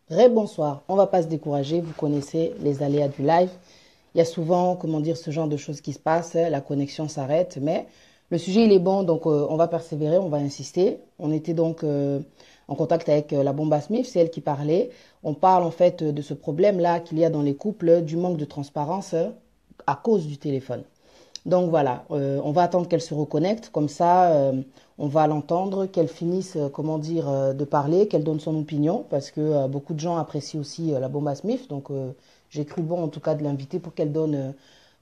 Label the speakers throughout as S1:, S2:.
S1: Bonsoir, on va pas se décourager, vous connaissez les aléas du live. Il y a souvent, comment dire, ce genre de choses qui se passent, la connexion s'arrête, mais le sujet il est bon, donc on va persévérer, on va insister. On était donc en contact avec la Bomba Smith, c'est elle qui parlait. On parle en fait de ce problème-là qu'il y a dans les couples, du manque de transparence à cause du téléphone. Donc voilà, on va attendre qu'elle se reconnecte, comme ça on va l'entendre, qu'elle finisse, comment dire, de parler, qu'elle donne son opinion, parce que beaucoup de gens apprécient aussi la Bomba Smith, donc j'ai cru bon en tout cas de l'inviter pour qu'elle donne,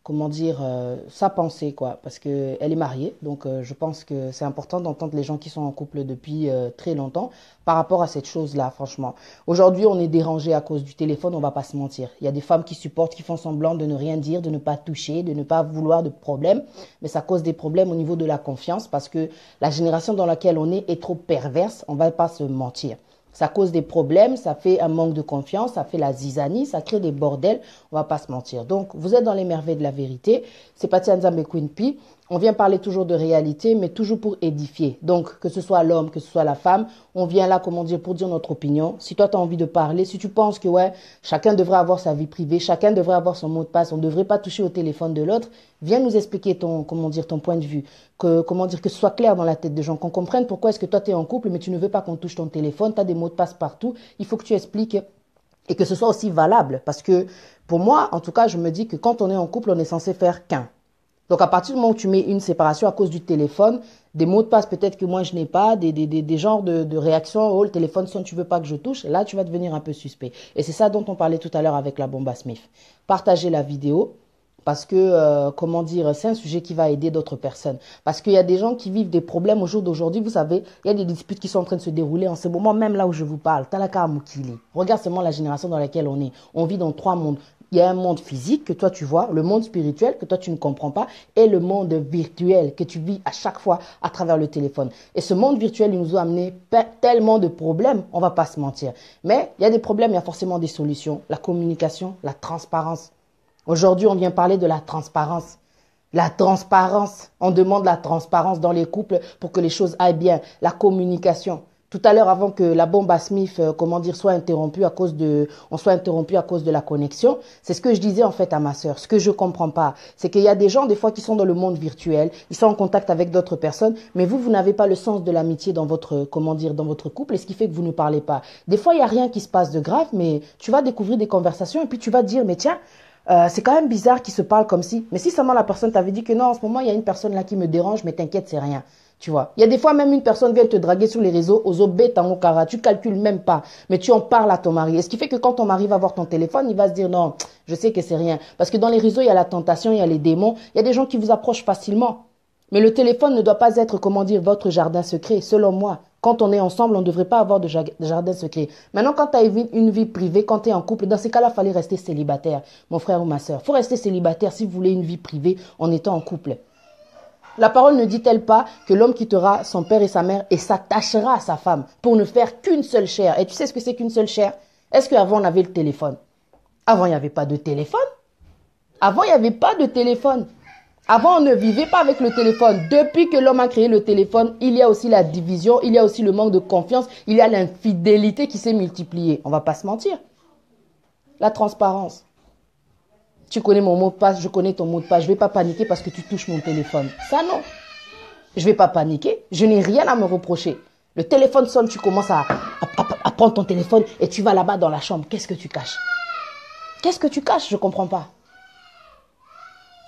S1: comment dire, sa pensée, quoi, parce qu'elle est mariée, donc je pense que c'est important d'entendre les gens qui sont en couple depuis très longtemps par rapport à cette chose-là, franchement. Aujourd'hui, on est dérangé à cause du téléphone, on va pas se mentir. Il y a des femmes qui supportent, qui font semblant de ne rien dire, de ne pas toucher, de ne pas vouloir de problème, mais ça cause des problèmes au niveau de la confiance parce que la génération dans laquelle on est trop perverse, on va pas se mentir. Ça cause des problèmes, ça fait un manque de confiance, ça fait la zizanie, ça crée des bordels, on va pas se mentir. Donc, vous êtes dans les merveilles de la vérité. C'est Patia Nzambe Queen P. On vient parler toujours de réalité, mais toujours pour édifier. Donc, que ce soit l'homme, que ce soit la femme, on vient là, comment dire, pour dire notre opinion. Si toi, tu as envie de parler, si tu penses que, ouais, chacun devrait avoir sa vie privée, chacun devrait avoir son mot de passe, on ne devrait pas toucher au téléphone de l'autre, viens nous expliquer ton, comment dire, ton point de vue. Comment dire, que ce soit clair dans la tête des gens, qu'on comprenne pourquoi est-ce que toi, tu es en couple, mais tu ne veux pas qu'on touche ton téléphone, tu as des mots de passe partout. Il faut que tu expliques et que ce soit aussi valable. Parce que, pour moi, en tout cas, je me dis que quand on est en couple, on est censé faire qu'un. Donc, à partir du moment où tu mets une séparation à cause du téléphone, des mots de passe peut-être que moi je n'ai pas, des genres de réactions, oh le téléphone sonne, tu veux pas que je touche, là tu vas devenir un peu suspect. Et c'est ça dont on parlait tout à l'heure avec la Bomba Smith. Partagez la vidéo parce que, comment dire, c'est un sujet qui va aider d'autres personnes. Parce qu'il y a des gens qui vivent des problèmes au jour d'aujourd'hui, vous savez, il y a des disputes qui sont en train de se dérouler en ce moment, même là où je vous parle. Talaka Mukili. Regarde seulement la génération dans laquelle on est. On vit dans trois mondes. Il y a un monde physique que toi tu vois, le monde spirituel que toi tu ne comprends pas et le monde virtuel que tu vis à chaque fois à travers le téléphone. Et ce monde virtuel, il nous a amené tellement de problèmes, on va pas se mentir. Mais il y a des problèmes, il y a forcément des solutions. La communication, la transparence. Aujourd'hui, on vient parler de la transparence. La transparence, on demande la transparence dans les couples pour que les choses aillent bien. La communication. Tout à l'heure, avant que la Bomba Smith, comment dire, soit interrompue à cause de, on soit interrompu à cause de la connexion, c'est ce que je disais en fait à ma sœur. Ce que je comprends pas, c'est qu'il y a des gens des fois qui sont dans le monde virtuel, ils sont en contact avec d'autres personnes, mais vous n'avez pas le sens de l'amitié dans votre, comment dire, dans votre couple, et ce qui fait que vous ne parlez pas. Des fois, il y a rien qui se passe de grave, mais tu vas découvrir des conversations et puis tu vas dire, mais tiens, c'est quand même bizarre qu'ils se parlent comme si. Mais si seulement la personne t'avait dit que non, en ce moment, il y a une personne là qui me dérange, mais t'inquiète, c'est rien. Tu vois. Il y a des fois même une personne vient te draguer sur les réseaux, aux obé, tango, tu calcules même pas, mais tu en parles à ton mari. Et ce qui fait que quand ton mari va voir ton téléphone, il va se dire non, je sais que c'est rien. Parce que dans les réseaux, il y a la tentation, il y a les démons, il y a des gens qui vous approchent facilement. Mais le téléphone ne doit pas être, comment dire, votre jardin secret, selon moi. Quand on est ensemble, on ne devrait pas avoir de jardin secret. Maintenant, quand tu as une vie privée, quand tu es en couple, dans ces cas-là, il fallait rester célibataire, mon frère ou ma soeur. Il faut rester célibataire si vous voulez une vie privée en étant en couple. La parole ne dit-elle pas que l'homme quittera son père et sa mère et s'attachera à sa femme pour ne faire qu'une seule chair? Et tu sais ce que c'est qu'une seule chair? Est-ce qu'avant on avait le téléphone? Avant, il n'y avait pas de téléphone. Avant, il n'y avait pas de téléphone. Avant, on ne vivait pas avec le téléphone. Depuis que l'homme a créé le téléphone, il y a aussi la division, il y a aussi le manque de confiance, il y a l'infidélité qui s'est multipliée. On ne va pas se mentir. La transparence. Tu connais mon mot de passe, je connais ton mot de passe. Je ne vais pas paniquer parce que tu touches mon téléphone. Ça, non. Je ne vais pas paniquer. Je n'ai rien à me reprocher. Le téléphone sonne, tu commences à prendre ton téléphone et tu vas là-bas dans la chambre. Qu'est-ce que tu caches? Qu'est-ce que tu caches? Je ne comprends pas.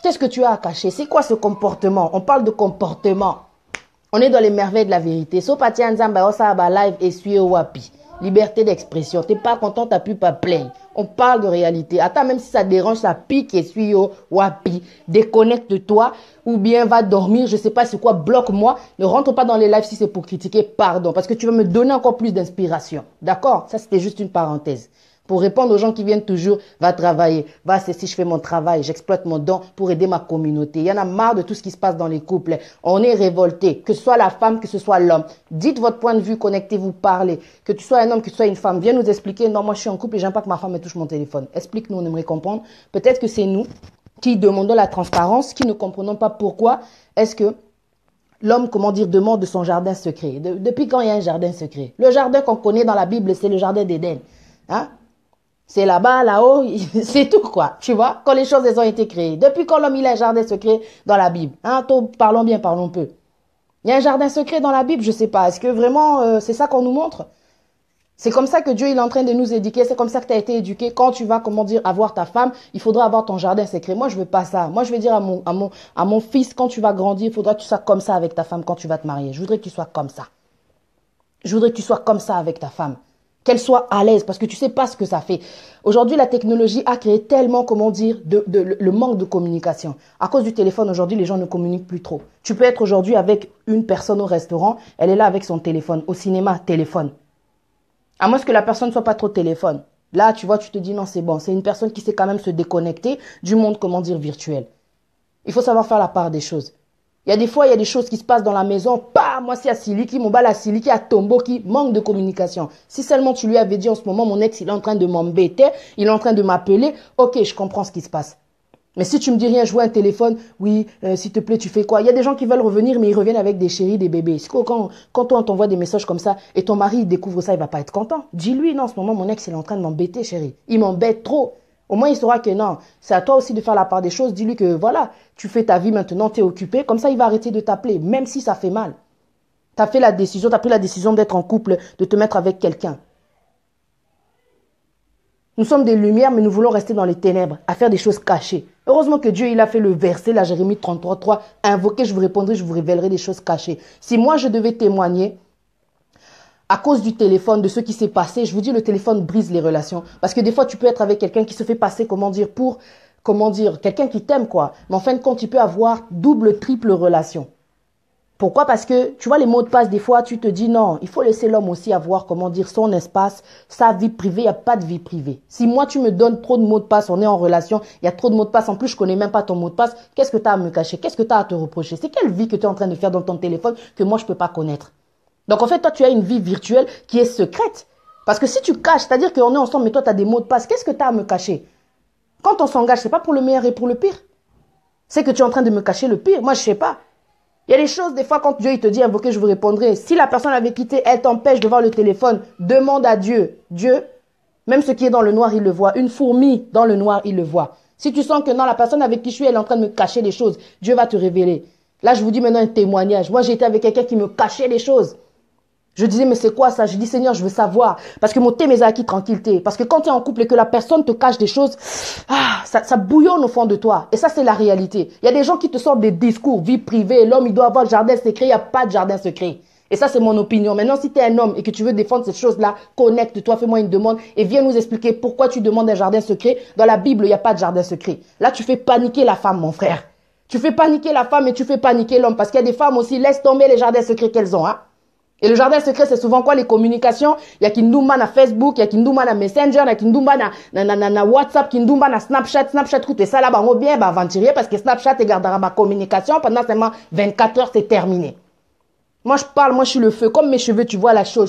S1: Qu'est-ce que tu as à cacher? C'est quoi ce comportement? On parle de comportement. On est dans les merveilles de la vérité. So pati nzamba osaba live et suye wapi. Liberté d'expression. T'es pas content, t'as plus pas plaindre. On parle de réalité. Attends, même si ça dérange, ça pique et suye wapi. Déconnecte-toi ou bien va dormir. Je sais pas c'est quoi, bloque-moi. Ne rentre pas dans les lives si c'est pour critiquer. Pardon. Parce que tu vas me donner encore plus d'inspiration. D'accord? Ça, c'était juste une parenthèse. Pour répondre aux gens qui viennent toujours, va travailler, va si je fais mon travail, j'exploite mon don pour aider ma communauté. Il y en a marre de tout ce qui se passe dans les couples. On est révolté, que ce soit la femme, que ce soit l'homme. Dites votre point de vue, connectez-vous, parlez. Que tu sois un homme, que tu sois une femme, viens nous expliquer. Non, moi je suis en couple et j'aime pas que ma femme me touche mon téléphone. Explique-nous, on aimerait comprendre. Peut-être que c'est nous qui demandons la transparence, qui ne comprenons pas pourquoi est-ce que l'homme, comment dire, demande de son jardin secret. Depuis quand il y a un jardin secret? Le jardin qu'on connaît dans la Bible, c'est le jardin d'Éden. Hein? C'est là-bas, là-haut, c'est tout quoi, tu vois, quand les choses elles ont été créées. Depuis quand l'homme il a un jardin secret dans la Bible, hein, parlons bien, parlons peu. Il y a un jardin secret dans la Bible, je sais pas, est-ce que vraiment c'est ça qu'on nous montre? C'est comme ça que Dieu il est en train de nous éduquer, c'est comme ça que tu as été éduqué. Quand tu vas, comment dire, avoir ta femme, il faudra avoir ton jardin secret. Moi je veux pas ça, moi je vais dire à mon fils, quand tu vas grandir, il faudra que tu sois comme ça avec ta femme quand tu vas te marier. Je voudrais que tu sois comme ça. Je voudrais que tu sois comme ça avec ta femme. Qu'elle soit à l'aise, parce que tu sais pas ce que ça fait. Aujourd'hui, la technologie a créé tellement, comment dire, le manque de communication. À cause du téléphone, aujourd'hui, les gens ne communiquent plus trop. Tu peux être aujourd'hui avec une personne au restaurant, elle est là avec son téléphone. Au cinéma, téléphone. À moins que la personne ne soit pas trop téléphone. Là, tu vois, tu te dis non, c'est bon. C'est une personne qui sait quand même se déconnecter du monde, comment dire, virtuel. Il faut savoir faire la part des choses. Il y a des fois, il y a des choses qui se passent dans la maison. Pas, moi, c'est à Siliki, mon bal à Siliki, à Tombo qui manque de communication. Si seulement tu lui avais dit en ce moment, mon ex, il est en train de m'embêter, il est en train de m'appeler, ok, je comprends ce qui se passe. Mais si tu me dis rien, je vois un téléphone, oui, s'il te plaît, tu fais quoi? Il y a des gens qui veulent revenir, mais ils reviennent avec des chéris, des bébés. Quand toi, on t'envoie des messages comme ça, et ton mari, il découvre ça, il va pas être content. Dis-lui, non, en ce moment, mon ex, il est en train de m'embêter, chérie. Il m'embête trop. Au moins, il saura que non, c'est à toi aussi de faire la part des choses. Dis-lui que voilà, tu fais ta vie maintenant, tu es occupé. Comme ça, il va arrêter de t'appeler, même si ça fait mal. Tu as fait la décision, tu as pris la décision d'être en couple, de te mettre avec quelqu'un. Nous sommes des lumières, mais nous voulons rester dans les ténèbres, à faire des choses cachées. Heureusement que Dieu, il a fait le verset, la Jérémie 33:3, invoquez, je vous répondrai, je vous révélerai des choses cachées. Si moi, je devais témoigner, à cause du téléphone, de ce qui s'est passé, je vous dis, le téléphone brise les relations. Parce que des fois, tu peux être avec quelqu'un qui se fait passer, quelqu'un qui t'aime, quoi. Mais en fin de compte, tu peux avoir double, triple relation. Pourquoi? Parce que, tu vois, les mots de passe, des fois, tu te dis, non, il faut laisser l'homme aussi avoir, son espace, sa vie privée, il n'y a pas de vie privée. Si moi, tu me donnes trop de mots de passe, on est en relation, il y a trop de mots de passe, en plus, je connais même pas ton mot de passe, qu'est-ce que tu as à me cacher? Qu'est-ce que tu as à te reprocher? C'est quelle vie que tu es en train de faire dans ton téléphone que moi, je peux pas connaître? Donc, en fait, toi, tu as une vie virtuelle qui est secrète. Parce que si tu caches, c'est-à-dire qu'on est ensemble, mais toi, tu as des mots de passe, qu'est-ce que tu as à me cacher? Quand on s'engage, c'est pas pour le meilleur et pour le pire. C'est que tu es en train de me cacher le pire. Moi, je sais pas. Il y a des choses, des fois, quand Dieu il te dit, invoquez, je vous répondrai. Si la personne avait quitté, elle t'empêche de voir le téléphone, demande à Dieu. Dieu, même ce qui est dans le noir, il le voit. Une fourmi dans le noir, il le voit. Si tu sens que non, la personne avec qui je suis, elle est en train de me cacher les choses, Dieu va te révéler. Là, je vous dis maintenant un témoignage. Moi, j'ai été avec quelqu'un qui me cachait les choses. Je disais, mais c'est quoi ça? Je dis, Seigneur, je veux savoir. Parce que mon thé m'est acquis tranquillité. Parce que quand tu es en couple et que la personne te cache des choses, ça bouillonne au fond de toi. Et ça, c'est la réalité. Il y a des gens qui te sortent des discours, vie privée. L'homme, il doit avoir le jardin secret. Il n'y a pas de jardin secret. Et ça, c'est mon opinion. Maintenant, si tu es un homme et que tu veux défendre cette chose-là, connecte-toi, fais-moi une demande et viens nous expliquer pourquoi tu demandes un jardin secret. Dans la Bible, il n'y a pas de jardin secret. Là, tu fais paniquer la femme, mon frère. Tu fais paniquer la femme et tu fais paniquer l'homme. Parce qu'il y a des femmes aussi, laisse tomber les jardins secrets qu'elles ont, hein. Et le jardin secret, c'est souvent quoi? Les communications. Il y a Kindumba na Facebook, il y a Kindumba na Messenger, il y a Kindumba na WhatsApp, Kindumba na Snapchat. Snapchat, tout et ça là, on bien, aventurier parce que Snapchat, il gardera ma communication pendant seulement 24 heures, c'est terminé. Moi, je parle, moi, je suis le feu. Comme mes cheveux, tu vois, la chaud.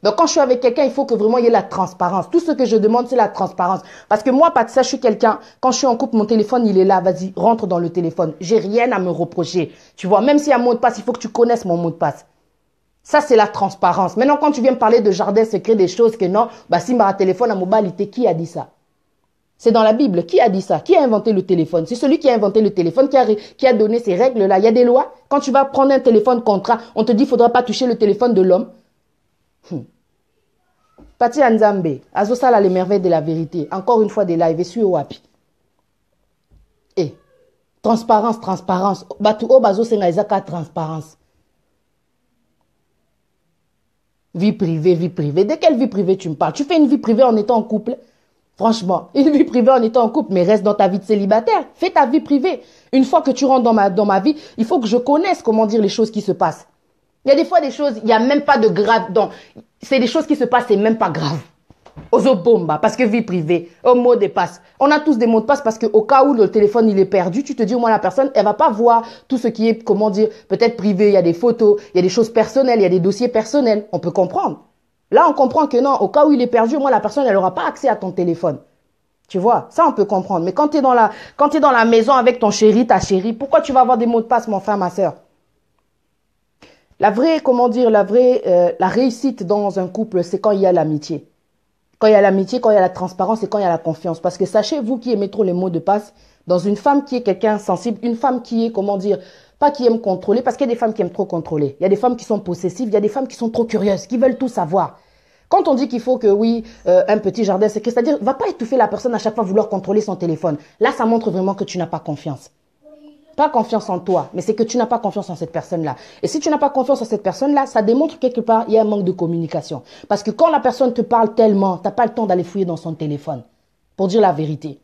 S1: Donc, quand je suis avec quelqu'un, il faut que vraiment il y ait la transparence. Tout ce que je demande, c'est la transparence. Parce que moi, pas de ça, je suis quelqu'un, quand je suis en couple, mon téléphone, il est là. Vas-y, rentre dans le téléphone. J'ai rien à me reprocher. Tu vois, même s'il y a un mot de passe, il faut que tu connaisses mon mot de passe. Ça, c'est la transparence. Maintenant, quand tu viens me parler de jardin secret, des choses que non, si ma téléphone à mobilité, qui a dit ça? C'est dans la Bible. Qui a dit ça? Qui a inventé le téléphone? C'est celui qui a inventé le téléphone, qui a donné ces règles-là. Il y a des lois. Quand tu vas prendre un téléphone contrat, on te dit qu'il ne faudra pas toucher le téléphone de l'homme. Pati Anzambe, Azosala les merveilles de la vérité. Encore une fois des lives, et suis au wapi. Et, transparence. Batu o bazo senga ezaka transparence. Vie privée. De quelle vie privée tu me parles? Tu fais une vie privée en étant en couple? Franchement, une vie privée en étant en couple, mais reste dans ta vie de célibataire. Fais ta vie privée. Une fois que tu rentres dans ma vie, il faut que je connaisse comment dire les choses qui se passent. Il y a des fois des choses, il n'y a même pas de grave. C'est des choses qui se passent, c'est même pas grave. Ozo bomba, parce que vie privée, au mot de passe. On a tous des mots de passe parce qu'au cas où le téléphone il est perdu, tu te dis au moins la personne, elle va pas voir tout ce qui est, peut-être privé. Il y a des photos, il y a des choses personnelles, il y a des dossiers personnels. On peut comprendre. Là, on comprend que non, au cas où il est perdu, au moins la personne, elle n'aura pas accès à ton téléphone. Tu vois, ça, on peut comprendre. Mais quand tu es dans la maison avec ton chéri, ta chérie, pourquoi tu vas avoir des mots de passe, mon frère, ma soeur? La vraie, la réussite dans un couple, c'est quand il y a l'amitié. Quand il y a l'amitié, quand il y a la transparence et quand il y a la confiance. Parce que sachez, vous qui aimez trop les mots de passe, dans une femme qui est quelqu'un sensible, une femme qui est, comment dire, pas qui aime contrôler, parce qu'il y a des femmes qui aiment trop contrôler. Il y a des femmes qui sont possessives, il y a des femmes qui sont trop curieuses, qui veulent tout savoir. Quand on dit qu'il faut que, oui, un petit jardin, c'est-à-dire, va pas étouffer la personne à chaque fois vouloir contrôler son téléphone. Là, ça montre vraiment que tu n'as pas confiance. Pas confiance en toi, mais c'est que tu n'as pas confiance en cette personne-là. Et si tu n'as pas confiance en cette personne-là, ça démontre quelque part il y a un manque de communication. Parce que quand la personne te parle tellement, tu n'as pas le temps d'aller fouiller dans son téléphone pour dire la vérité.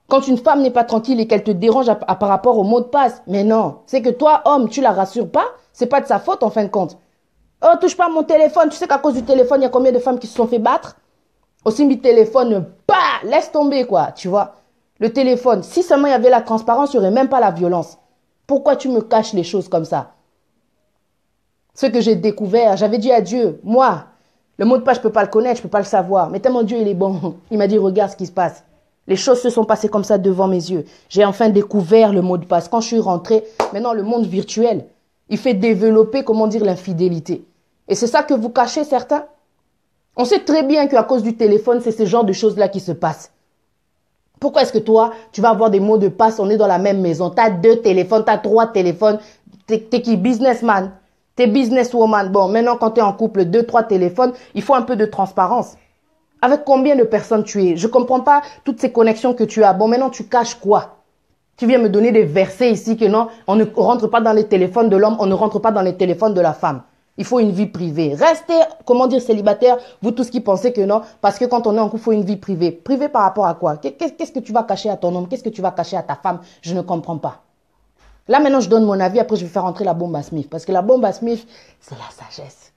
S1: Quand une femme n'est pas tranquille et qu'elle te dérange par rapport au mot de passe, mais non, c'est que toi, homme, tu la rassures pas, c'est pas de sa faute en fin de compte. Oh, touche pas à mon téléphone, tu sais qu'à cause du téléphone, il y a combien de femmes qui se sont fait battre? Aussi, mi téléphone, bah, laisse tomber quoi, tu vois. Le téléphone, si seulement il y avait la transparence, il n'y aurait même pas la violence. Pourquoi tu me caches les choses comme ça? Ce que j'ai découvert, j'avais dit à Dieu, moi, le mot de passe, je ne peux pas le connaître, je ne peux pas le savoir. Mais tellement Dieu, il est bon. Il m'a dit, regarde ce qui se passe. Les choses se sont passées comme ça devant mes yeux. J'ai enfin découvert le mot de passe. Quand je suis rentrée, maintenant le monde virtuel, il fait développer, comment dire, l'infidélité. Et c'est ça que vous cachez certains. On sait très bien qu'à cause du téléphone, c'est ce genre de choses-là qui se passent. Pourquoi est-ce que toi, tu vas avoir des mots de passe, on est dans la même maison, tu as 2 téléphones, tu as 3 téléphones, t'es qui businessman, t'es businesswoman. Bon, maintenant quand tu es en couple, 2, 3 téléphones, il faut un peu de transparence. Avec combien de personnes tu es? Je ne comprends pas toutes ces connexions que tu as. Bon, maintenant tu caches quoi? Tu viens me donner des versets ici que non, on ne rentre pas dans les téléphones de l'homme, on ne rentre pas dans les téléphones de la femme. Il faut une vie privée. Restez, comment dire, célibataire, vous tous qui pensez que non, parce que quand on est en couple, il faut une vie privée. Privée par rapport à quoi? Qu'est-ce que tu vas cacher à ton homme? Qu'est-ce que tu vas cacher à ta femme? Je ne comprends pas. Là, maintenant, je donne mon avis, après, je vais faire entrer la bombe à Smith. Parce que la bombe à Smith, c'est la sagesse.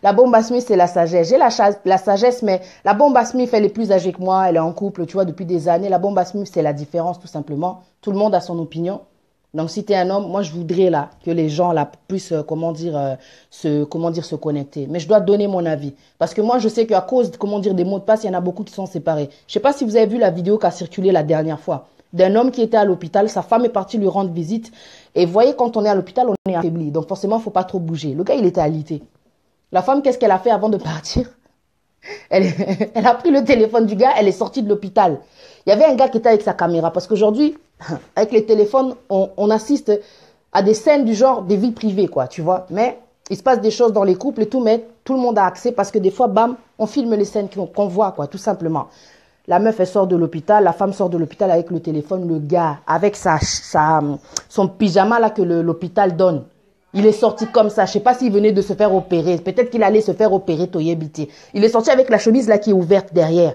S1: La bombe à Smith, c'est la sagesse. J'ai la sagesse, mais la bombe à Smith, elle est plus âgée que moi, elle est en couple, tu vois, depuis des années. La bombe à Smith, c'est la différence, tout simplement. Tout le monde a son opinion. Donc, si tu es un homme, moi, je voudrais là que les gens là puissent, se connecter. Mais je dois donner mon avis. Parce que moi, je sais qu'à cause, des mots de passe, il y en a beaucoup qui sont séparés. Je ne sais pas si vous avez vu la vidéo qui a circulé la dernière fois. D'un homme qui était à l'hôpital, sa femme est partie lui rendre visite. Et vous voyez, quand on est à l'hôpital, on est affaibli. Donc, forcément, il ne faut pas trop bouger. Le gars, il était alité. La femme, qu'est-ce qu'elle a fait avant de partir? Elle a pris le téléphone du gars, elle est sortie de l'hôpital. Il y avait un gars qui était avec sa caméra. Parce qu'aujourd'hui, avec les téléphones, on assiste à des scènes du genre des vies privées, quoi, tu vois. Mais il se passe des choses dans les couples et tout, mais tout le monde a accès parce que des fois, bam, on filme les scènes qu'on voit, quoi, tout simplement. La meuf, elle sort de l'hôpital, la femme sort de l'hôpital avec le téléphone, le gars, avec son pyjama là que l'hôpital donne. Il est sorti comme ça. Je ne sais pas s'il venait de se faire opérer. Peut-être qu'il allait se faire opérer, Toyebiti. Il est sorti avec la chemise là qui est ouverte derrière.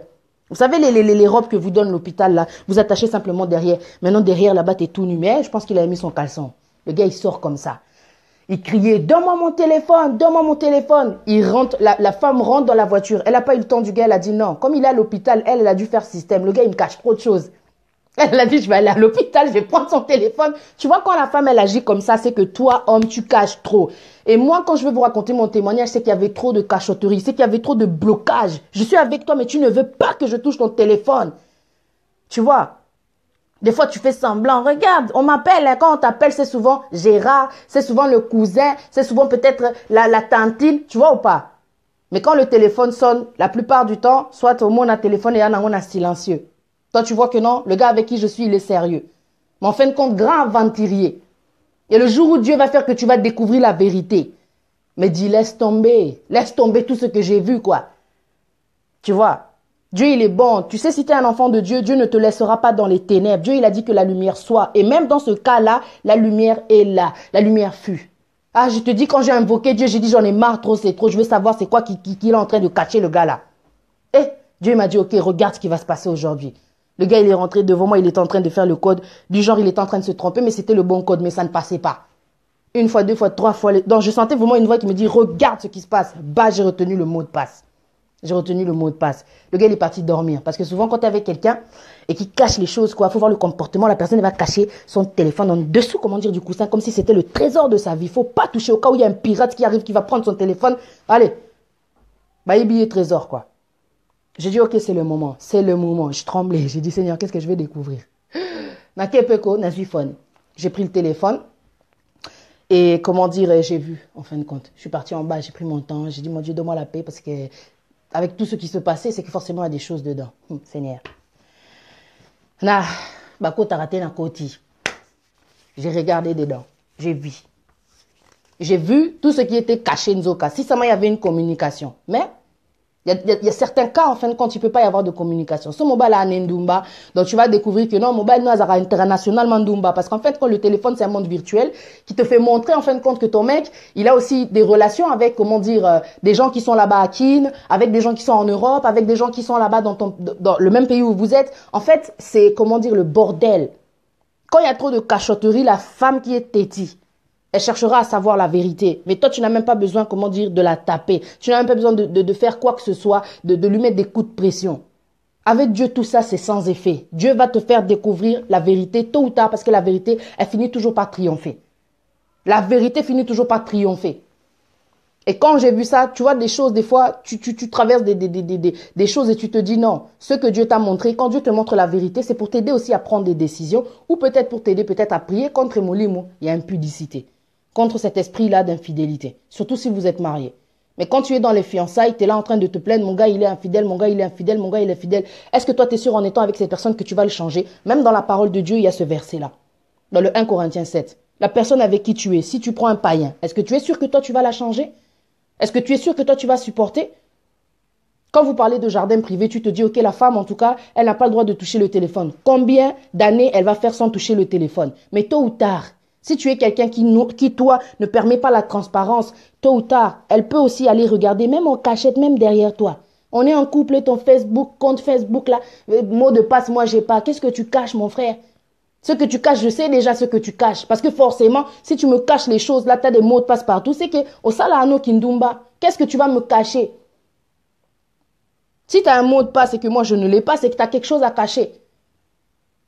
S1: Vous savez, les robes que vous donne l'hôpital là, vous attachez simplement derrière. Maintenant, derrière là-bas, t'es tout nu. Mais je pense qu'il a mis son caleçon. Le gars, il sort comme ça. Il criait, donne-moi mon téléphone, donne-moi mon téléphone. Il rentre, la femme rentre dans la voiture. Elle n'a pas eu le temps du gars, elle a dit non. Comme il est à l'hôpital, elle a dû faire système. Le gars, il me cache trop de choses. Elle a dit, je vais aller à l'hôpital, je vais prendre son téléphone. Tu vois, quand la femme, elle agit comme ça, c'est que toi, homme, tu caches trop. Et moi, quand je veux vous raconter mon témoignage, c'est qu'il y avait trop de cachotterie, c'est qu'il y avait trop de blocage. Je suis avec toi, mais tu ne veux pas que je touche ton téléphone. Tu vois? Des fois, tu fais semblant. Regarde, on m'appelle. Hein, quand on t'appelle, c'est souvent Gérard, c'est souvent le cousin, c'est souvent peut-être la tantine. Tu vois ou pas? Mais quand le téléphone sonne, la plupart du temps, soit au monde à téléphone et on a silencieux. Toi, tu vois que non, le gars avec qui je suis, il est sérieux. Mais en fin de compte, grand aventurier. Et le jour où Dieu va faire que tu vas découvrir la vérité, mais dis, laisse tomber tout ce que j'ai vu, quoi. Tu vois, Dieu, il est bon. Tu sais, si tu es un enfant de Dieu, Dieu ne te laissera pas dans les ténèbres. Dieu, il a dit que la lumière soit. Et même dans ce cas-là, la lumière est là. La lumière fut. Ah, je te dis, quand j'ai invoqué Dieu, j'ai dit, j'en ai marre trop, c'est trop. Je veux savoir c'est quoi qui est en train de cacher le gars là. Et Dieu m'a dit, ok, regarde ce qui va se passer aujourd'hui. Le gars, il est rentré devant moi, il était en train de faire le code. Du genre, il était en train de se tromper, mais c'était le bon code, mais ça ne passait pas. Une fois, 2 fois, 3 fois. Donc, je sentais vraiment une voix qui me dit, regarde ce qui se passe. Bah, j'ai retenu le mot de passe. J'ai retenu le mot de passe. Le gars, il est parti dormir. Parce que souvent, quand tu es avec quelqu'un et qui cache les choses, quoi, faut voir le comportement. La personne, elle va cacher son téléphone en dessous, comment dire, du coussin, comme si c'était le trésor de sa vie. Faut pas toucher au cas où il y a un pirate qui arrive, qui va prendre son téléphone. Allez. Bah, il billet trésor, quoi. J'ai dit, ok, c'est le moment. C'est le moment. Je tremblais. J'ai dit, Seigneur, qu'est-ce que je vais découvrir? J'ai pris le téléphone. Et comment dire, j'ai vu, en fin de compte. Je suis partie en bas, j'ai pris mon temps, j'ai dit, mon Dieu, donne-moi la paix, parce que avec tout ce qui se passait, c'est que forcément, il y a des choses dedans. Seigneur. Na, bako t'as na koti. J'ai regardé dedans, j'ai vu. J'ai vu tout ce qui était caché, Nzoka. Si seulement il y avait une communication. Mais, il y a certains cas, en fin de compte, il ne peut pas y avoir de communication. Ce mobile à Ndumba, donc tu vas découvrir que non, mobile nous a internationalement Ndumba. Parce qu'en fait, quand le téléphone, c'est un monde virtuel qui te fait montrer, en fin de compte, que ton mec, il a aussi des relations avec, comment dire, des gens qui sont là-bas à Kin, avec des gens qui sont en Europe, avec des gens qui sont là-bas dans le même pays où vous êtes. En fait, c'est, comment dire, le bordel. Quand il y a trop de cachotterie, la femme qui est têtie, elle cherchera à savoir la vérité. Mais toi, tu n'as même pas besoin, comment dire, de la taper. Tu n'as même pas besoin de faire quoi que ce soit, de lui mettre des coups de pression. Avec Dieu, tout ça, c'est sans effet. Dieu va te faire découvrir la vérité tôt ou tard parce que la vérité, elle finit toujours par triompher. La vérité finit toujours par triompher. Et quand j'ai vu ça, tu vois des choses, des fois, tu traverses des choses et tu te dis non. Ce que Dieu t'a montré, quand Dieu te montre la vérité, c'est pour t'aider aussi à prendre des décisions ou peut-être pour t'aider peut-être à prier contre Molimo. Il y a impudicité. Contre cet esprit-là d'infidélité. Surtout si vous êtes marié. Mais quand tu es dans les fiançailles, tu es là en train de te plaindre, mon gars il est infidèle, mon gars il est infidèle, mon gars il est fidèle. Est-ce que toi tu es sûr en étant avec cette personne que tu vas le changer? Même dans la parole de Dieu, il y a ce verset-là. Dans le 1 Corinthiens 7. La personne avec qui tu es, si tu prends un païen, est-ce que tu es sûr que toi tu vas la changer? Est-ce que tu es sûr que toi tu vas supporter? Quand vous parlez de jardin privé, tu te dis, ok, la femme en tout cas, elle n'a pas le droit de toucher le téléphone. Combien d'années elle va faire sans toucher le téléphone? Mais tôt ou tard, si tu es quelqu'un qui, toi, ne permet pas la transparence, tôt ou tard, elle peut aussi aller regarder, même en cachette, même derrière toi. On est en couple, ton Facebook, compte Facebook, là, mot de passe, moi, j'ai pas. Qu'est-ce que tu caches, mon frère? Ce que tu caches, je sais déjà ce que tu caches. Parce que forcément, si tu me caches les choses, là, tu as des mots de passe partout, c'est que, au Salahano Kindumba, qu'est-ce que tu vas me cacher? Si tu as un mot de passe et que moi, je ne l'ai pas, c'est que tu as quelque chose à cacher.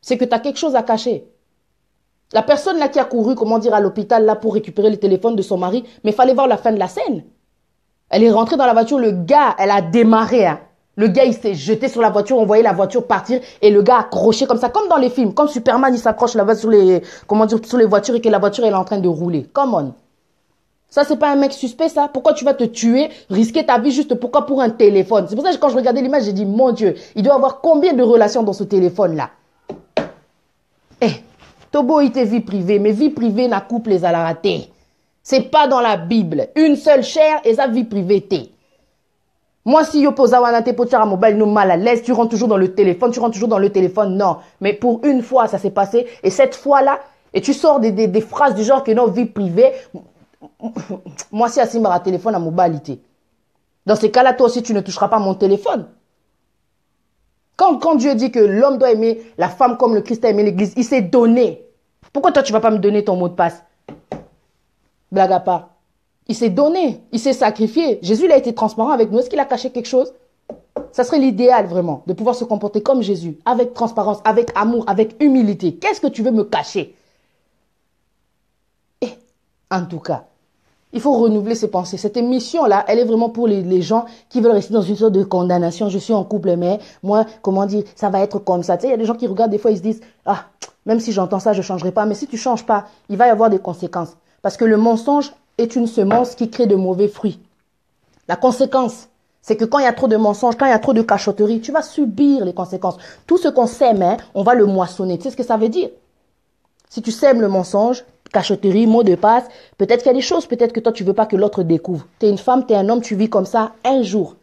S1: C'est que tu as quelque chose à cacher. La personne là qui a couru, comment dire, à l'hôpital là pour récupérer le téléphone de son mari, mais il fallait voir la fin de la scène. Elle est rentrée dans la voiture, le gars, elle a démarré. Hein. Le gars, il s'est jeté sur la voiture, on voyait la voiture partir et le gars accroché comme ça, comme dans les films. Comme Superman, il s'accroche là-bas sur les, comment dire, sur les voitures et que la voiture elle est en train de rouler. Come on. Ça, c'est pas un mec suspect, ça. Pourquoi tu vas te tuer, risquer ta vie juste pourquoi pour un téléphone? C'est pour ça que quand je regardais l'image, j'ai dit, mon Dieu, il doit avoir combien de relations dans ce téléphone-là? Eh. Tobo ite vie privée, mais vie privée n'a couple les alaraté. C'est pas dans la Bible. Une seule chair et sa vie privée t'es. Moi, si yo posa wanate pochara mobile nous mal à l'aise, tu rentres toujours dans le téléphone, non. Mais pour une fois, ça s'est passé, et cette fois-là, et tu sors des phrases du genre que non, vie privée, moi, si Asimara téléphone à mobilité. Dans ces cas-là, toi aussi, tu ne toucheras pas mon téléphone. Quand Dieu dit que l'homme doit aimer la femme comme le Christ a aimé l'église, il s'est donné. Pourquoi toi, tu ne vas pas me donner ton mot de passe? Blague à part. Il s'est donné, il s'est sacrifié. Jésus, il a été transparent avec nous. Est-ce qu'il a caché quelque chose? Ça serait l'idéal, vraiment, de pouvoir se comporter comme Jésus, avec transparence, avec amour, avec humilité. Qu'est-ce que tu veux me cacher? Et, en tout cas, il faut renouveler ses pensées. Cette émission-là, elle est vraiment pour les gens qui veulent rester dans une sorte de condamnation. Je suis en couple, mais moi, comment dire, ça va être comme ça. Tu sais, il y a des gens qui regardent, des fois, ils se disent, ah, même si j'entends ça, je ne changerai pas. Mais si tu ne changes pas, il va y avoir des conséquences. Parce que le mensonge est une semence qui crée de mauvais fruits. La conséquence, c'est que quand il y a trop de mensonges, quand il y a trop de cachotterie, tu vas subir les conséquences. Tout ce qu'on sème, hein, on va le moissonner. Tu sais ce que ça veut dire? Si tu sèmes le mensonge, cachotterie, mot de passe, peut-être qu'il y a des choses, peut-être que toi, tu veux pas que l'autre découvre. Tu es une femme, tu es un homme, tu vis comme ça un jour.